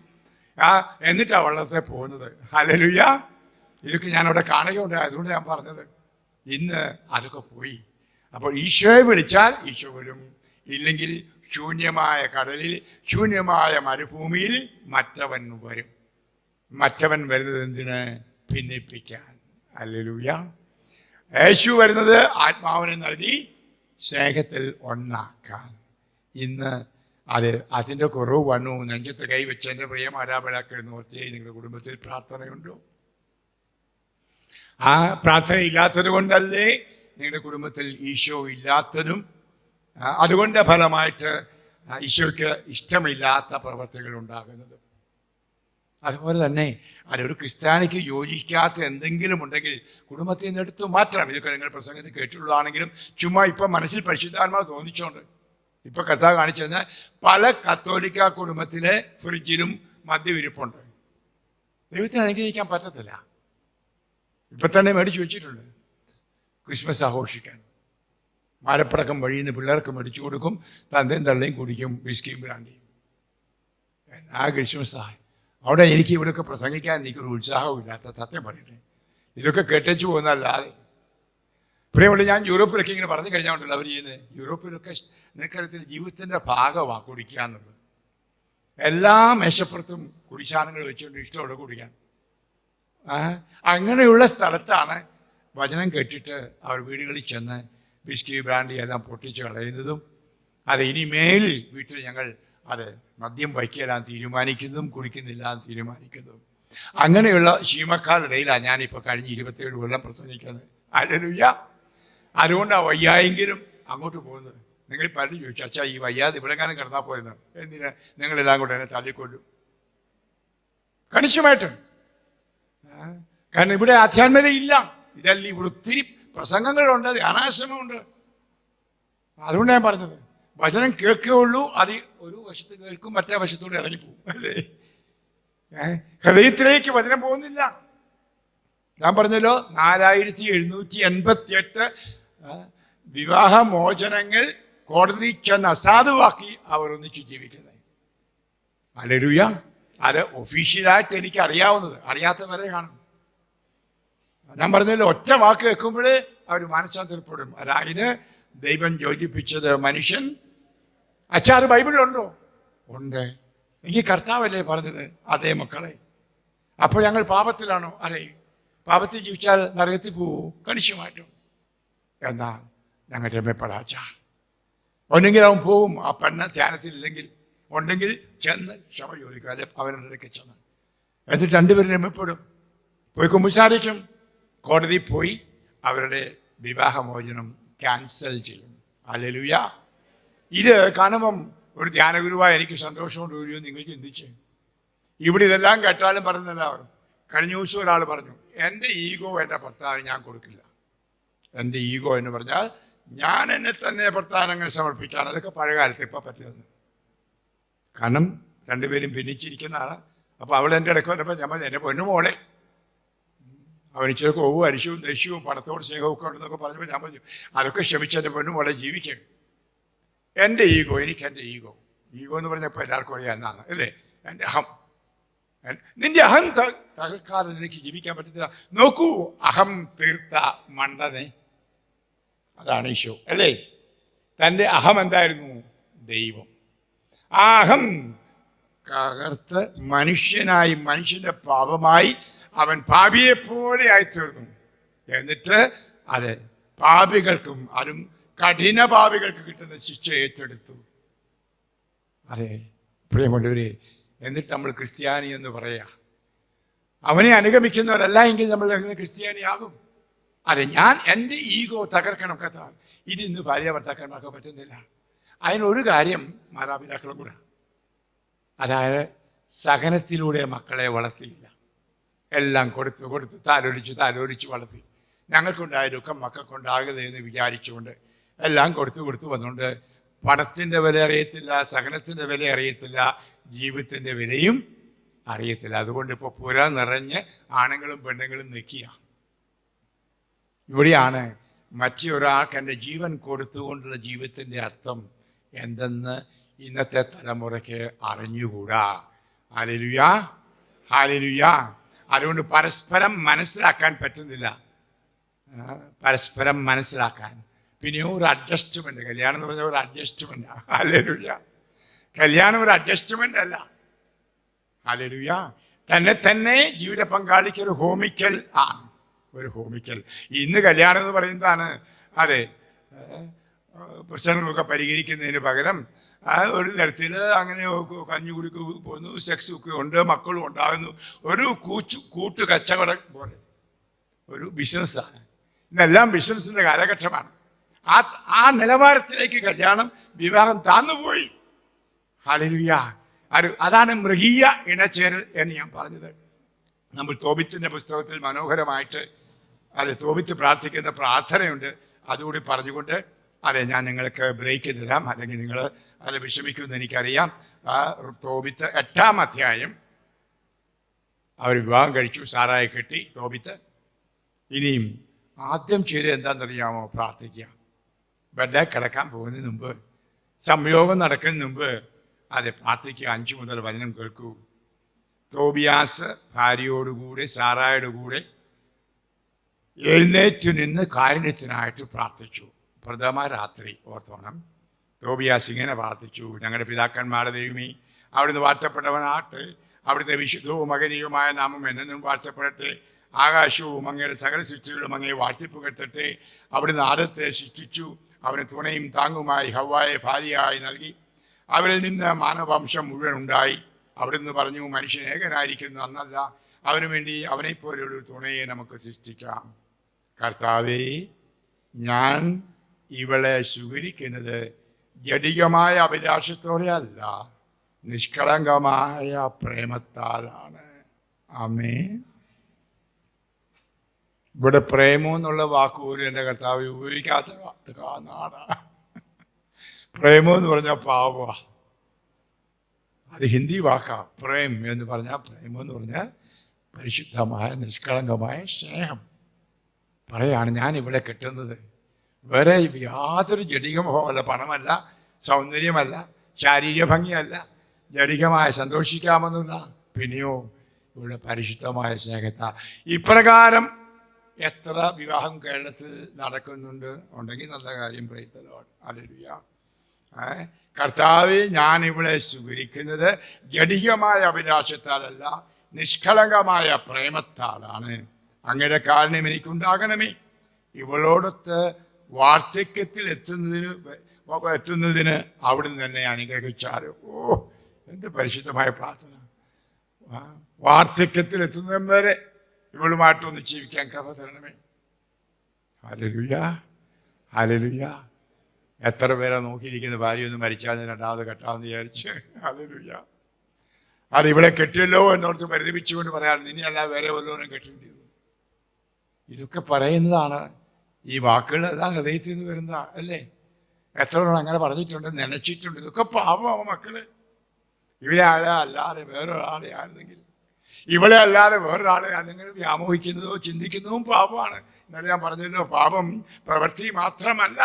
എന്നിട്ടാണ് വള്ളത്തെ പോകുന്നത്. ഹല്ലേലൂയ. ഇതൊക്കെ ഞാനവിടെ കാണുകയുണ്ട്. അതുകൊണ്ട് ഞാൻ പറഞ്ഞത്, ഇന്ന് അതൊക്കെ പോയി. അപ്പോൾ ഈശോയെ വിളിച്ചാൽ ഈശോ വരും. ഇല്ലെങ്കിൽ ശൂന്യമായ കടലിൽ, ശൂന്യമായ മരുഭൂമിയിൽ മറ്റവൻ വരും. മറ്റവൻ വരുന്നത് എന്തിന്? ഭിന്നിപ്പിക്കാൻ. ഹല്ലേലൂയ. യേശു വരുന്നത് ആത്മാവിനെ നൽകി സ്നേഹത്തിൽ ഒന്നാക്കാൻ. ഇന്ന് അതിൻ്റെ കുറവ് വന്നു. നെഞ്ചത്ത് കൈവച്ച് എൻ്റെ പ്രിയ മാതാപിതാക്കൾ നോർത്തി, നിങ്ങളുടെ കുടുംബത്തിൽ പ്രാർത്ഥനയുണ്ടോ? ആ പ്രാർത്ഥന ഇല്ലാത്തത് കൊണ്ടല്ലേ നിങ്ങളുടെ കുടുംബത്തിൽ ഈശോ ഇല്ലാത്തതും അതുകൊണ്ട് ഫലമായിട്ട് ഈശോയ്ക്ക് ഇഷ്ടമില്ലാത്ത പ്രവർത്തികൾ ഉണ്ടാകുന്നത്. അതുപോലെ തന്നെ അതൊരു ക്രിസ്ത്യാനിക്ക് യോജിക്കാത്ത എന്തെങ്കിലും ഉണ്ടെങ്കിൽ കുടുംബത്തിൽ നിന്ന് എടുത്തു മാറ്റാം. ഇതൊക്കെ നിങ്ങൾ പ്രസംഗത്തിൽ കേട്ടിട്ടുള്ളതാണെങ്കിലും ചുമ്മാ ഇപ്പം മനസ്സിൽ പരിശുദ്ധാത്മാവ് തോന്നിച്ചോണ്ട് ഇപ്പം കർത്താവ് കാണിച്ചു തന്നാൽ പല കത്തോലിക്ക കുടുംബത്തിലെ ഫ്രിഡ്ജിലും മദ്യവിരിപ്പുണ്ട്. ദൈവത്തിന് അനുഗ്രഹിക്കാൻ പറ്റത്തില്ല. ഇപ്പം തന്നെ മേടിച്ചു വെച്ചിട്ടുണ്ട്. ക്രിസ്മസ് ആഘോഷിക്കാൻ മാലപ്പടക്കം വഴിയിൽ നിന്ന് പിള്ളേർക്ക് മേടിച്ചു കൊടുക്കും. തന്തയും തള്ളയും കുടിക്കും വിസ്കിയും ബ്രാൻഡിയും. ആ ക്രിസ്മസായി അവിടെ എനിക്ക് ഇവിടെയൊക്കെ പ്രസംഗിക്കാൻ എനിക്കൊരു ഉത്സാഹവും ഇല്ലാത്ത സത്യം പറയട്ടെ. ഇതൊക്കെ കേട്ടേച്ചു പോകുന്നതല്ലാതെ. പ്രിയമുള്ള, ഞാൻ യൂറോപ്പിലൊക്കെ ഇങ്ങനെ പറഞ്ഞു കഴിഞ്ഞാൽ അവർ ചെയ്യുന്നത്, യൂറോപ്പിലൊക്കെ നിനക്കറിയത്തിൽ ജീവിതത്തിൻ്റെ ഭാഗമാണ് കുടിക്കുക എന്നുള്ളത്. എല്ലാ മേശപ്പുറത്തും കുടിശാനങ്ങൾ വെച്ചുകൊണ്ട് ഇഷ്ടമുള്ള കുടിക്കാൻ. അങ്ങനെയുള്ള സ്ഥലത്താണ് വചനം കേട്ടിട്ട് അവർ വീടുകളിൽ ചെന്ന് വിസ്കി ബ്രാൻഡി എല്ലാം പൊട്ടിച്ച് കളയുന്നതും ഇനിമേലിൽ വീട്ടിൽ ഞങ്ങൾ മദ്യം വയ്ക്കലാൻ തീരുമാനിക്കുന്നതും കുടിക്കുന്നില്ല എന്ന് തീരുമാനിക്കുന്നതും. അങ്ങനെയുള്ള ശീമക്കാരുടെ ഇടയിലാണ് ഞാനിപ്പോൾ കഴിഞ്ഞ 27 കൊല്ലം പ്രസംഗിക്കുന്നത്. ഹല്ലേലൂയ. അതുകൊണ്ടാണ് വയ്യായെങ്കിലും അങ്ങോട്ട് പോകുന്നത്. നിങ്ങൾ പലരും ചോദിച്ചു, അച്ഛാ ഈ വയ്യാതെ ഇവിടെങ്ങാനും കിടന്നാൽ പോയിരുന്നു, എന്തിനാ നിങ്ങളെല്ലാം കൂടെ എന്നെ തല്ലിക്കൊല്ലും? കണിശമായിട്ട്. കാരണം ഇവിടെ ആധ്യാത്മികതയില്ല. ഇതല്ല, ഇവിടെ ഒത്തിരി പ്രസംഗങ്ങളുണ്ട്, ധ്യാനാശ്രമമുണ്ട്. അതുകൊണ്ട് ഞാൻ പറഞ്ഞത്, വചനം കേൾക്കുകയുള്ളൂ. അത് ഒരു വശത്ത് കേൾക്കും, മറ്റേ വശത്തൂടെ ഇറങ്ങിപ്പോകും. അല്ലേ? ഹൃദയത്തിലേക്ക് വചനം പോകുന്നില്ല. ഞാൻ പറഞ്ഞല്ലോ, 4788 വിവാഹമോചനങ്ങൾ കോടതി ചെന്ന് അസാധുവാക്കി അവർ ഒന്നിച്ച് ജീവിക്കുന്നത്. ഹല്ലേലൂയ. അത് ഒഫീഷ്യലായിട്ട് എനിക്ക് അറിയാവുന്നത്, അറിയാത്തവരെ കാണും. ഞാൻ പറഞ്ഞല്ലോ, ഒറ്റ വാക്ക് കേൾക്കുമ്പോഴേ അവർ മനസ്സാന്തരപ്പെടും. അതായത് ദൈവം യോജിപ്പിച്ചത് മനുഷ്യൻ. അച്ഛാ, അത് ബൈബിളിലുണ്ടോ? ഉണ്ട്. എനിക്ക് കർത്താവല്ലേ പറഞ്ഞത്? അതേ മക്കളെ. അപ്പോൾ ഞങ്ങൾ പാപത്തിലാണോ? അതെ. പാപത്തിൽ ജീവിച്ചാൽ നരകത്തിൽ പോവോ? കണിശമായിട്ടും. എന്നാൽ ഞങ്ങൾ രമ്യപ്പെടാച്ച. ഒന്നെങ്കിൽ അവൻ പോവും, ആ പെണ്ണ് ധ്യാനത്തിലില്ലെങ്കിൽ. ഉണ്ടെങ്കിൽ ചെന്ന് ക്ഷമ ചോദിക്കും, അല്ലെ അവരുടെ ഇടയ്ക്ക് ചെന്ന്. എന്നിട്ട് രണ്ടുപേരും രമ്യപ്പെടും, പോയി കുമ്പസാരിക്കും. കോടതി പോയി അവരുടെ വിവാഹമോചനം ക്യാൻസൽ ചെയ്യും. ഹല്ലേലൂയ. ഇത് കാണുമ്പം ഒരു ധ്യാനഗുരുവായ എനിക്ക് സന്തോഷമുണ്ട്. ഒരു നിങ്ങൾ ചിന്തിച്ച്, ഇവിടെ ഇതെല്ലാം കേട്ടാലും പറഞ്ഞെല്ലാവരും. കഴിഞ്ഞ ദിവസം ഒരാൾ പറഞ്ഞു, എൻ്റെ ഈഗോ എൻ്റെ ഭർത്താവിന് ഞാൻ കൊടുക്കില്ല. എൻ്റെ ഈഗോ എന്ന് പറഞ്ഞാൽ ഞാൻ എന്നെ തന്നെ ഭർത്താവിനങ്ങനെ സമർപ്പിക്കാൻ. അതൊക്കെ പഴയകാലത്ത്, ഇപ്പം പറ്റിയെന്ന്. കാരണം രണ്ടുപേരും ഭിന്നിച്ചിരിക്കുന്നതാണ്. അപ്പോൾ അവൾ എൻ്റെ ഇടയ്ക്ക് വന്നപ്പോൾ ഞാൻ എൻ്റെ പൊന്നുമോളെ, അവനിച്ചിരി കോവും അരിശവും ദേഷ്യവും പണത്തോട് സ്നേഹവും ഒക്കെ ഉണ്ടെന്നൊക്കെ പറഞ്ഞപ്പോൾ ഞാൻ പറഞ്ഞു, അതൊക്കെ ക്ഷമിച്ച് എൻ്റെ പൊന്നുമോളെ ജീവിക്കും. എൻ്റെ ഈഗോ, എനിക്ക് എൻ്റെ ഈഗോ എന്ന് പറഞ്ഞപ്പോൾ എല്ലാവർക്കും അറിയാം എന്നാണ്, അല്ലേ? എൻ്റെ അഹം. നിന്റെ അഹം തകർക്കാതെ നിനക്ക് ജീവിക്കാൻ പറ്റത്തില്ല. നോക്കൂ, അഹം തീർത്ത മണ്ടനെ, അതാണ് ഈശോ, അല്ലേ? തൻ്റെ അഹം എന്തായിരുന്നു? ദൈവം. ആ അഹം തകർത്ത് മനുഷ്യനായി, മനുഷ്യൻ്റെ പാപമായി അവൻ പാപിയെപ്പോലെ ആയിത്തീർന്നു. എന്നിട്ട് അത് പാപികൾക്കും, അതും കഠിന പാപികൾക്ക് കിട്ടുന്ന ശിക്ഷ ഏറ്റെടുത്തു. അതെ പ്രിയമുള്ളവരെ, എന്നിട്ട് നമ്മൾ ക്രിസ്ത്യാനി എന്ന് പറയാ. അവനെ അനുഗമിക്കുന്നവരല്ല എങ്കിൽ നമ്മൾ എങ്ങനെ ക്രിസ്ത്യാനിയാകും? അതെ, ഞാൻ എൻ്റെ ഈഗോ തകർക്കണം കത്താൻ. ഇതിന്ന് ഭാര്യ ഭർത്താക്കന്മാർക്ക് പറ്റുന്നില്ല. അതിനൊരു കാര്യം മാതാപിതാക്കളും കൂടെ, അതായത് സഹനത്തിലൂടെ മക്കളെ വളർത്തിയില്ല. എല്ലാം കൊടുത്ത് താലോലിച്ച് വളർത്തി. ഞങ്ങൾക്കുണ്ടായ ദുഃഖം മക്കൾക്കുണ്ടാകരുതെന്ന് വിചാരിച്ചുകൊണ്ട് എല്ലാം കൊടുത്തു വന്നുകൊണ്ട് പണത്തിൻ്റെ വില അറിയത്തില്ല, സഹനത്തിൻ്റെ വില അറിയത്തില്ല, ജീവിതത്തിൻ്റെ വിലയും അറിയത്തില്ല. അതുകൊണ്ട് ഇപ്പോൾ പുര നിറഞ്ഞ് ആണുങ്ങളും പെണ്ണുങ്ങളും നിൽക്കുക. ഇവിടെയാണ് മറ്റൊരാൾക്ക് എൻ്റെ ജീവൻ കൊടുത്തുകൊണ്ടുള്ള ജീവിതത്തിൻ്റെ അർത്ഥം എന്തെന്ന് ഇന്നത്തെ തലമുറയ്ക്ക് അറിഞ്ഞുകൂടാ. Hallelujah, hallelujah. അതുകൊണ്ട് പരസ്പരം മനസ്സിലാക്കാൻ പറ്റുന്നില്ല. പരസ്പരം മനസ്സിലാക്കാൻ പിന്നെയോ ഒരു അഡ്ജസ്റ്റ്മെൻറ്റ്. കല്യാണം എന്ന് പറഞ്ഞാൽ ഒരു അഡ്ജസ്റ്റ്മെൻറ്റാണ്. ഹല്ലേലൂയ. കല്യാണം ഒരു അഡ്ജസ്റ്റ്മെൻ്റ് അല്ല. ഹല്ലേലൂയ. തന്നെ ജീവിത പങ്കാളിക്ക് ഒരു ഹോമിക്കൽ ആണ്, ഒരു ഹോമിക്കൽ. ഇന്ന് കല്യാണം എന്ന് പറയുന്നതാണ്, അതെ, പ്രശ്നങ്ങളൊക്കെ പരിഹരിക്കുന്നതിന് പകരം ഒരു തരത്തിൽ അങ്ങനെ കഞ്ഞി കുടിക്ക് പോകുന്നു, സെക്സ് ഒക്കെ ഉണ്ട്, മക്കളും ഉണ്ടാകുന്നു. ഒരു കൂട്ട് കച്ചവടം പോലെ ഒരു ബിസിനസ്സാണ്. ഇന്നെല്ലാം ബിസിനസ്സിൻ്റെ കാലഘട്ടമാണ്. ആ നിലവാരത്തിലേക്ക് കല്യാണം, വിവാഹം താന്നുപോയി. ഹല്ലേലൂയ. അതാണ് മൃഗീയ ഇണചേരൽ എന്ന് ഞാൻ പറഞ്ഞത്. നമ്മൾ തോബിത്തിൻ്റെ പുസ്തകത്തിൽ മനോഹരമായിട്ട് തോബിത്ത് പ്രാർത്ഥിക്കുന്ന പ്രാർത്ഥനയുണ്ട്. അതുകൂടി പറഞ്ഞുകൊണ്ട് ഞാൻ നിങ്ങൾക്ക് ബ്രേക്ക് തരാം, അല്ലെങ്കിൽ നിങ്ങൾ വിഷമിക്കുമെന്ന് എനിക്കറിയാം. തോബിത്ത് 8-ാം അധ്യായം. അവർ വിവാഹം കഴിച്ചു, സാറായെ കെട്ടി തോബിത്ത്. ഇനിയും ആദ്യം ചെയ്ത് എന്താണെന്നറിയാമോ? പ്രാർത്ഥിക്കുക. ബെഡേ കിടക്കാൻ പോകുന്നതിന് മുമ്പ്, സംയോഗം നടക്കുന്നതിന് മുമ്പ് പ്രാർത്ഥിക്കുക. 5 മുതൽ വചനം കേൾക്കൂ. തോബിയാസ് ഭാര്യയോടുകൂടെ, സാറായുടെ കൂടെ എഴുന്നേറ്റ് നിന്ന് കാരുണ്യത്തിനായിട്ട് പ്രാർത്ഥിച്ചു. പ്രഥമ രാത്രി ഓർത്തോണം. തോബിയാസ് ഇങ്ങനെ പ്രാർത്ഥിച്ചു: ഞങ്ങളുടെ പിതാക്കന്മാരുടെ ദൈവമേ, അവിടുന്ന് വാഴ്ത്തപ്പെട്ടവനാട്ട്, അവിടുത്തെ വിശുദ്ധവും മകനീയവുമായ നാമം എന്നും വാഴ്ത്തപ്പെടട്ടെ. ആകാശവും അങ്ങയുടെ സകല സൃഷ്ടികളും അങ്ങയെ വാഴ്ത്തിപ്പുകഴ്ത്തട്ടെ. അവിടുന്ന് ആദത്തെ സൃഷ്ടിച്ചു, അവന് തുണയും താങ്ങുമായി ഹവ്വായെ ഭാര്യയായി നൽകി. അവരിൽ നിന്ന് മാനവവംശം മുഴുവൻ ഉണ്ടായി. അവിടുന്ന് പറഞ്ഞു, മനുഷ്യൻ ഏകനായിരിക്കുന്നു, അന്നല്ല, അവനു വേണ്ടി അവനെപ്പോലെയുള്ള തുണയെ നമുക്ക് സൃഷ്ടിക്കാം. കർത്താവേ, ഞാൻ ഇവളെ സ്വീകരിക്കുന്നത് ജഡികമായ അഭിലാഷത്തോടെ അല്ല, നിഷ്കളങ്കമായ പ്രേമത്താലാണ്. ആമേൻ. ഇവിടെ പ്രേമം എന്നുള്ള വാക്കുപോലും എൻ്റെ കർത്താവ് ഉപയോഗിക്കാത്ത നാടാണ്. പ്രേമം എന്ന് പറഞ്ഞാൽ പാവ, അത് ഹിന്ദി വാക്കാ. പ്രേം എന്ന് പറഞ്ഞാൽ, പ്രേമം എന്ന് പറഞ്ഞാൽ പരിശുദ്ധമായ നിഷ്കളങ്കമായ സ്നേഹം. പറയാണ്, ഞാൻ ഇവിടെ കെട്ടുന്നത് വേറെ യാതൊരു ജഡിക മോഹമല്ല, പണമല്ല, സൗന്ദര്യമല്ല, ശാരീരിക ഭംഗിയല്ല, ജഡികമായ സന്തോഷിക്കാമെന്നുള്ള, പിന്നെയോ ഇവിടെ പരിശുദ്ധമായ സ്നേഹത്താ. ഇപ്രകാരം എത്ര വിവാഹം കേരളത്തിൽ നടക്കുന്നുണ്ട് ഉണ്ടെങ്കിൽ നല്ല കാര്യം. Praise the Lord. ഹല്ലേലൂയ. കർത്താവെ, ഞാനിവിടെ സ്വീകരിക്കുന്നത് ജഡികമായ അഭിലാഷത്താലല്ല, നിഷ്കളങ്കമായ പ്രേമത്താലാണ്. അങ്ങയുടെ കാരുണ്യം എനിക്കുണ്ടാകണമേ. ഇവളോടൊത്ത് വാർദ്ധക്യത്തിൽ എത്തുന്നതിന് അവിടുന്ന് തന്നെ അനുഗ്രഹിച്ചാലോ. ഓ, എന്ത് പരിശുദ്ധമായ പ്രാർത്ഥന. വാർദ്ധക്യത്തിൽ എത്തുന്നതും വരെ ഇവളുമായിട്ടൊന്ന് ജീവിക്കാൻ കൃപ തരണമേ. Hallelujah, hallelujah. എത്ര പേരെ നോക്കിയിരിക്കുന്ന ഭാര്യയൊന്നും മരിച്ചാൽ രണ്ടാമത് കെട്ടാമെന്ന് വിചാരിച്ച്. ഹല്ലേലൂയ. അത് ഇവിടെ കെട്ടിയല്ലോ എന്നോർത്ത് പരിതപിച്ചുകൊണ്ട് പറയാൻ, നിന്നെയല്ല വേറെ വല്ലവരും കെട്ടേണ്ടി വരും. ഇതൊക്കെ പറയുന്നതാണ്, ഈ വാക്കുകളെല്ലാം ഹൃദയത്തിൽ നിന്ന് വരുന്ന അല്ലേ. എത്ര അങ്ങനെ പറഞ്ഞിട്ടുണ്ട്, നനച്ചിട്ടുണ്ട്. ഇതൊക്കെ പാപമാണ് മക്കള്. ഇവരെ അല്ലാതെ വേറൊരാളെ ആയിരുന്നെങ്കിൽ, ഇവളെ അല്ലാതെ വേറൊരാളെ നിങ്ങൾ വ്യാമോഹിക്കുന്നതോ ചിന്തിക്കുന്നതും പാപമാണ്. എന്നാലും ഞാൻ പറഞ്ഞല്ലോ, പാപം പ്രവൃത്തി മാത്രമല്ല.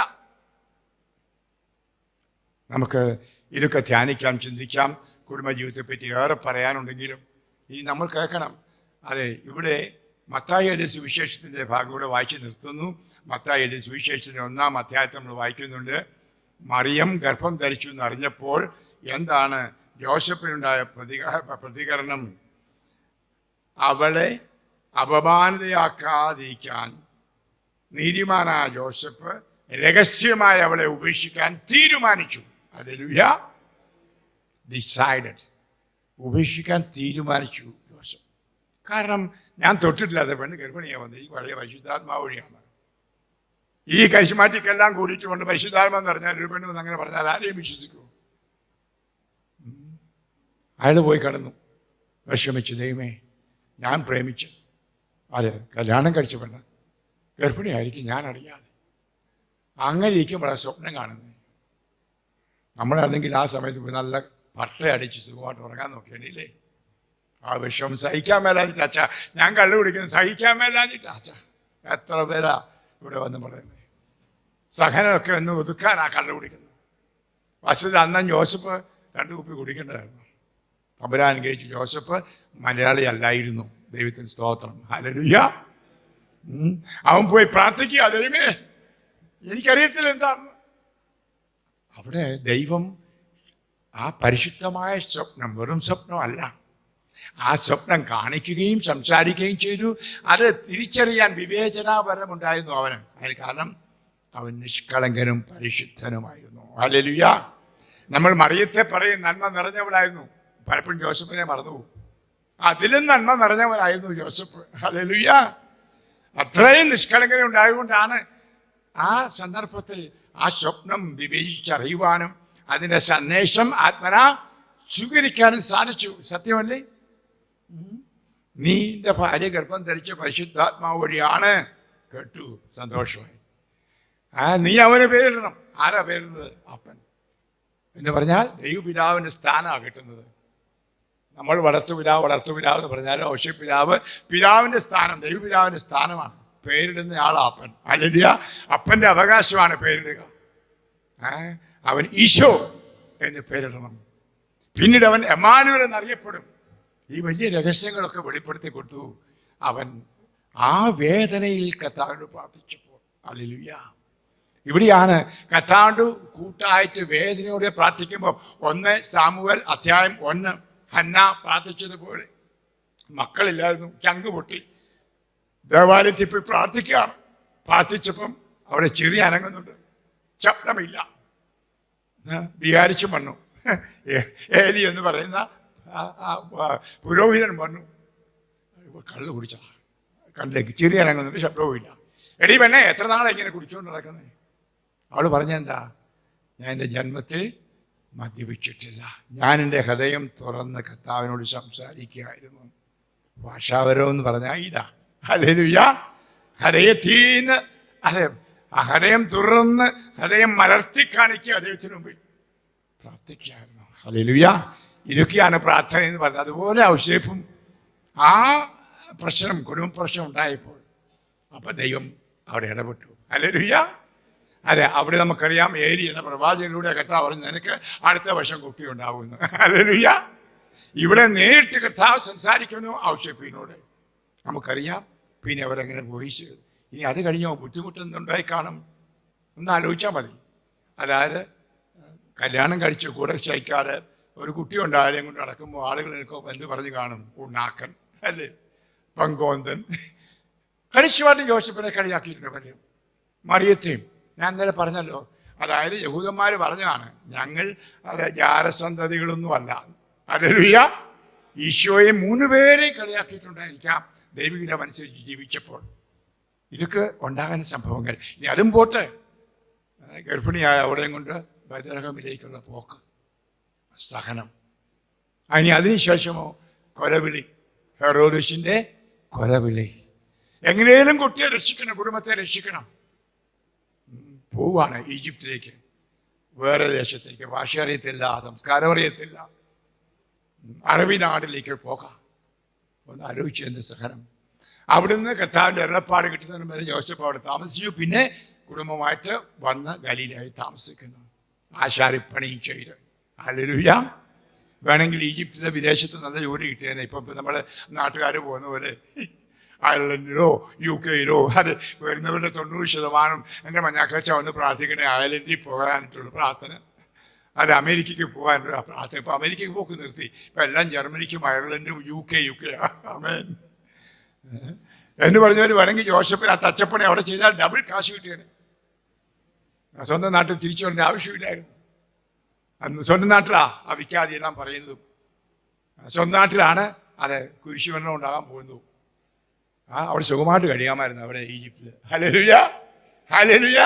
നമുക്ക് ഇതൊക്കെ ധ്യാനിക്കാം, ചിന്തിക്കാം. കുടുംബജീവിതത്തെപ്പറ്റി ഏറെ പറയാനുണ്ടെങ്കിലും ഈ നമ്മൾ കേൾക്കണം. അതെ, ഇവിടെ മത്തായിയുടെ സുവിശേഷത്തിൻ്റെ ഭാഗം ഇവിടെ വായിച്ചു നിർത്തുന്നു. മത്തായിയുടെ സുവിശേഷത്തിൻ്റെ 1-ാം അധ്യായത്തിൽ നമ്മൾ വായിക്കുന്നുണ്ട്. മറിയം ഗർഭം ധരിച്ചു എന്നറിഞ്ഞപ്പോൾ എന്താണ് യോസേഫിനുണ്ടായ പ്രതികരണം? അവളെ അപമാനിതയാക്കാതിരിക്കാൻ നീതിമാനായ യോസേഫ് രഹസ്യമായി അവളെ ഉപേക്ഷിക്കാൻ തീരുമാനിച്ചു. ഹല്ലേലൂയ. ഡിസൈഡഡ്. ഉപേക്ഷിക്കാൻ തീരുമാനിച്ചു യോസേഫ്. കാരണം ഞാൻ തൊട്ടിട്ടില്ലാതെ പെണ്ണ് ഗർഭിണിയാണ് വന്നത്. ഈ വലിയ പരിശുദ്ധാത്മാവ് വഴിയാണ്. ഈ കരിശുമാറ്റിക്കെല്ലാം കൂടിയിട്ടുകൊണ്ട് പരിശുദ്ധാത്മാവ് എന്ന് പറഞ്ഞാൽ, ഒരു പെണ്ണ് അങ്ങനെ പറഞ്ഞാൽ ആരെയും വിശ്വസിക്കൂ? അയാൾ പോയി കടന്നു, വിഷമിച്ചു. ദൈവമേ, ഞാൻ പ്രേമിച്ച് അത് കല്യാണം കഴിച്ച പെണ്ണ് ഗർഭിണിയായിരിക്കും, ഞാൻ അറിയാതെ. അങ്ങനെ ഇരിക്കുമ്പോഴാണ് സ്വപ്നം കാണുന്നത്. നമ്മളാണെങ്കിൽ ആ സമയത്ത് നല്ല പട്ടയടിച്ച് സുഖമായിട്ട് ഉറങ്ങാൻ നോക്കിയാണില്ലേ. ആ വിഷമം സഹിക്കാൻ മേലാഞ്ഞിട്ട് അച്ഛാ ഞാൻ കള്ളു കുടിക്കുന്നത് സഹിക്കാൻ മേലാഞ്ഞിട്ട് അച്ഛാ. എത്ര പേരാ ഇവിടെ വന്ന് പറയുന്നത്. സഹനമൊക്കെ ഒന്ന് ഒതുക്കാനാ കള്ളു കുടിക്കുന്നത്. വസ്തുത അന്നം ജോസഫ് 2 കുപ്പി കുടിക്കേണ്ടതായിരുന്നു. തമ്പുരാൻ അനുഗ്രഹിച്ചു. ജോസഫ് മലയാളി അല്ലായിരുന്നു. ദൈവത്തിന് സ്തോത്രം. ഹല്ലേലൂയ. അവൻ പോയി പ്രാർത്ഥിക്കുക, ദൈവമേ എനിക്കറിയത്തില്ല എന്താണ്. അവിടെ ദൈവം ആ പരിശുദ്ധമായ സ്വപ്നം വെറും സ്വപ്നമല്ല, ആ സ്വപ്നം കാണിക്കുകയും സംസാരിക്കുകയും ചെയ്തു. അത് തിരിച്ചറിയാൻ വിവേചനാപരമുണ്ടായിരുന്നു അവന്. അതിന് കാരണം അവൻ നിഷ്കളങ്കനും പരിശുദ്ധനുമായിരുന്നു. ഹല്ലേലൂയ. നമ്മൾ മറിയത്തെ പറയും നന്മ നിറഞ്ഞവളായിരുന്നു. പലപ്പോഴും ജോസഫിനെ മറന്നുപോകും. അതിലും നന്മ നിറഞ്ഞവനായിരുന്നു ജോസഫ്. ഹല്ലേലൂയ. അത്രയും നിഷ്കളങ്കന ഉണ്ടായതുകൊണ്ടാണ് ആ സന്ദർഭത്തിൽ ആ സ്വപ്നം വിവേചിച്ചറിയുവാനും അതിൻ്റെ സന്ദേശം ആത്മനാ സ്വീകരിക്കാനും സാധിച്ചു. സത്യമല്ലേ? നിന്റെ ഭാര്യ ഗർഭം ധരിച്ച പരിശുദ്ധാത്മാവ് വഴിയാണ്. കേട്ടു, സന്തോഷമായി. നീ അവന് പേരിടണം. ആരാ പേരിടുന്നത്? അപ്പൻ എന്ന് പറഞ്ഞാൽ ദൈവപിതാവിൻ്റെ സ്ഥാനമാണ് കിട്ടുന്നത്. നമ്മൾ വളർത്തുപിതാവ് എന്ന് പറഞ്ഞാൽ ഔഷപിതാവ് പിതാവിൻ്റെ സ്ഥാനം, ദൈവപിതാവിൻ്റെ സ്ഥാനമാണ്. പേരിടുന്ന ആളാ അപ്പൻ. ഹല്ലേലൂയ. അപ്പൻ്റെ അവകാശമാണ് പേരിടുക. അവൻ ഈശോ എന്ന് പേരിടണം. പിന്നീട് അവൻ എമ്മാനുവേൽ എന്നറിയപ്പെടും. ഈ വലിയ രഹസ്യങ്ങളൊക്കെ വെളിപ്പെടുത്തി കൊടുത്തു അവൻ ആ വേദനയിൽ കർത്താവിനോട് പ്രാർത്ഥിച്ചപ്പോൾ. ഹല്ലേലൂയ. ഇവിടെയാണ് കർത്താവിനോട് കൂട്ടായിട്ട് വേദനയോടെ പ്രാർത്ഥിക്കുമ്പോൾ 1 സാമുവേൽ അധ്യായം 1 ഹന്ന പ്രാർത്ഥിച്ചതുപോലെ മക്കളില്ലായിരുന്നു, ചങ്ക് പൊട്ടി ദേവാലയത്തിൽ പോയി പ്രാർത്ഥിക്കുകയാണ്. പ്രാർത്ഥിച്ചപ്പം അവിടെ ചെറിയ അനങ്ങുന്നുണ്ട്, ശബ്ദമില്ല. വികാരിച്ചു വന്നു. ഏലി എന്ന് പറയുന്ന പുരോഹിതൻ വന്നു. കള്ളു കുടിച്ച കണ്ടിലേക്ക് ചെറിയ അനങ്ങുന്നുണ്ട്, ശബ്ദവും ഇല്ല. എടീ പെണ്ണെ, എത്ര നാളെ ഇങ്ങനെ കുടിച്ചുകൊണ്ട് നടക്കുന്നത്? അവൾ പറഞ്ഞെന്താ? ഞാൻ എൻ്റെ ജന്മത്തിൽ മദ്യപിച്ചിട്ടില്ല. ഞാൻ എൻ്റെ ഹൃദയം തുറന്ന് കർത്താവിനോട് സംസാരിക്കുകയായിരുന്നു. ഭാഷാപരം എന്ന് പറഞ്ഞാൽ ഇതാ. ഹല്ലേലൂയ. ഹൃദയത്തീന്ന് അതെ, ആ ഹൃദയം തുറന്ന് ഹൃദയം മലർത്തി കാണിക്കുക, അദ്ദേഹത്തിന് മുമ്പിൽ പ്രാർത്ഥിക്കുകയായിരുന്നു. ഹല്ലേലൂയ. ഇതൊക്കെയാണ് പ്രാർത്ഥന എന്ന് പറഞ്ഞത്. അതുപോലെ ഔഷേപ്പും ആ പ്രശ്നം, കുടുംബ പ്രശ്നം ഉണ്ടായപ്പോൾ അപ്പം ദൈവം അവിടെ ഇടപെട്ടു. ഹല്ലേലൂയ. അതെ, അവിടെ നമുക്കറിയാം ഏലി എന്ന പ്രവാചകനിലൂടെ കർത്താവ് പറഞ്ഞു നിനക്ക് അടുത്ത വർഷം കുട്ടി ഉണ്ടാവുന്നു. ഹല്ലേലൂയ. ഇവിടെ നേരിട്ട് കർത്താവ് സംസാരിക്കുന്നു ഔഷപ്പിനോട്, നമുക്കറിയാം. പിന്നെ അവരെങ്ങനെ പോയി. ഇനി അത് കഴിഞ്ഞോ ബുദ്ധിമുട്ടൊന്നുണ്ടായി കാണും. ഒന്ന് ആലോചിച്ചാൽ മതി. അതായത് കല്യാണം കഴിച്ച് കൂടെ ശയിക്കാതെ ഒരു കുട്ടി ഉണ്ടായാലും കൊണ്ട് നടക്കുമ്പോൾ ആളുകൾ നിൽക്കോ എന്ത് പറഞ്ഞു കാണും? ഉണ്ണാക്കൻ, അല്ലേ, പങ്കോന്തൻ. കളിച്ചുവാട്ട് യോസേപ്പിനെ കളിയാക്കിയിട്ടുണ്ട് പലരും. മറിയത്തെയും ഞാൻ ഇന്നലെ പറഞ്ഞല്ലോ. അതായത് യഹൂദന്മാർ പറഞ്ഞതാണ് ഞങ്ങൾ അത് ജാരസന്തതികളൊന്നുമല്ല. ഹല്ലേലൂയ. ഈശോയെ 3 പേരെയും കളിയാക്കിയിട്ടുണ്ടായിരിക്കാം ദൈവികമനുസരിച്ച് ജീവിച്ചപ്പോൾ. ഇതൊക്കെ ഉണ്ടാകുന്ന സംഭവങ്ങൾ. ഇനി അതും പോട്ടെ, ഗർഭിണിയായ അവളെയും കൊണ്ട് ബേത്ലഹേമിലേക്കുള്ള പോക്ക്, സഹനം. ഇനി അതിനുശേഷമോ കൊലവിളി, ഹെറോദസിൻ്റെ കൊലവിളി. എങ്ങനെയും കുട്ടിയെ രക്ഷിക്കണം, കുടുംബത്തെ രക്ഷിക്കണം. പോവാണ് ഈജിപ്തിലേക്ക്, വേറെ ദേശത്തേക്ക്. ഭാഷ അറിയത്തില്ല, സംസ്കാരം അറിയത്തില്ല, അറബി നാട്ടിലേക്ക് പോകാം. ഒന്ന് ആലോചിച്ചു എന്ത് സഹനം. അവിടുന്ന് കർത്താവിൻ്റെ അരുളപ്പാട് കിട്ടുന്നതിന് വരെ യോസേപ്പ് അവിടെ താമസിച്ചു. പിന്നെ കുടുംബമായിട്ട് വന്ന് ഗലീലയിൽ താമസിക്കുന്നു, ആശാരിപ്പണിയും ചെയ്ത്. ഹല്ലേലൂയ. വേണമെങ്കിൽ ഈജിപ്തിലെ വിദേശത്ത് നല്ല ജോലി കിട്ടിയേനെ. ഇപ്പം നമ്മുടെ നാട്ടുകാർ പോകുന്ന പോലെ അയർലൻഡിലോ UK അത് വരുന്നവരുടെ 90% എൻ്റെ മഞ്ഞാക്കച്ച ഒന്ന് പ്രാർത്ഥിക്കണേ അയർലൻഡിൽ പോകാനായിട്ടുള്ള പ്രാർത്ഥന, അല്ല അമേരിക്കയ്ക്ക് പോകാനുള്ള പ്രാർത്ഥന. ഇപ്പം അമേരിക്കയ്ക്ക് പോക്ക് നിർത്തി. ഇപ്പം എല്ലാം ജർമ്മനിക്കും അയർലൻഡും UK ആമേൻ എന്ന് പറഞ്ഞവർ വേണമെങ്കിൽ ജോസഫിന് ആ തച്ചപ്പണി അവിടെ ചെയ്താൽ ഡബിൾ കാശ് കിട്ടിയേനെ. സ്വന്തം നാട്ടിൽ തിരിച്ചു വരേണ്ട ആവശ്യമില്ലായിരുന്നു. അന്ന് സ്വന്തം നാട്ടിലാ ആ വിഖ്യാതിയെല്ലാം പറയുന്നതും. സ്വന്തം നാട്ടിലാണ് അത് കുരിശുമരണം ഉണ്ടാകാൻ പോകുന്നതും. അവിടെ സുഖമായിട്ട് കഴിയാമായിരുന്നു അവിടെ ഈജിപ്തിൽ. Hallelujah, hallelujah.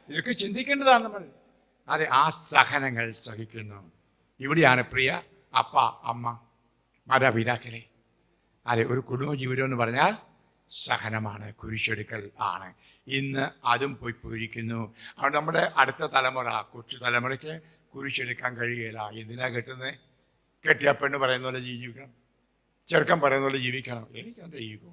ഇതൊക്കെ ചിന്തിക്കേണ്ടതാണ് നമ്മൾ. അതെ, ആ സഹനങ്ങൾ സഹിക്കുന്നു. ഇവിടെയാണ് പ്രിയ അപ്പ അമ്മ മാതാപിതാക്കളെ. അതെ, ഒരു കുടുംബ ജീവിതം എന്ന് പറഞ്ഞാൽ സഹനമാണ്, കുരിശെടുക്കൽ ആണ്. ഇന്ന് അതും പോയിരിക്കുന്നു. അതുകൊണ്ട് നമ്മുടെ അടുത്ത തലമുറ, കൊച്ചു തലമുറയ്ക്ക് കുരിശെടുക്കാൻ കഴിയുകയില്ല. എന്തിനാ കെട്ടുന്നത്? കെട്ടിയ പെണ്ണ് പറയുന്ന പോലെ ജീവിക്കണം, ചെറുക്കൻ പറയുന്ന പോലെ ജീവിക്കണം. എനിക്കെൻ്റെ ഈഗോ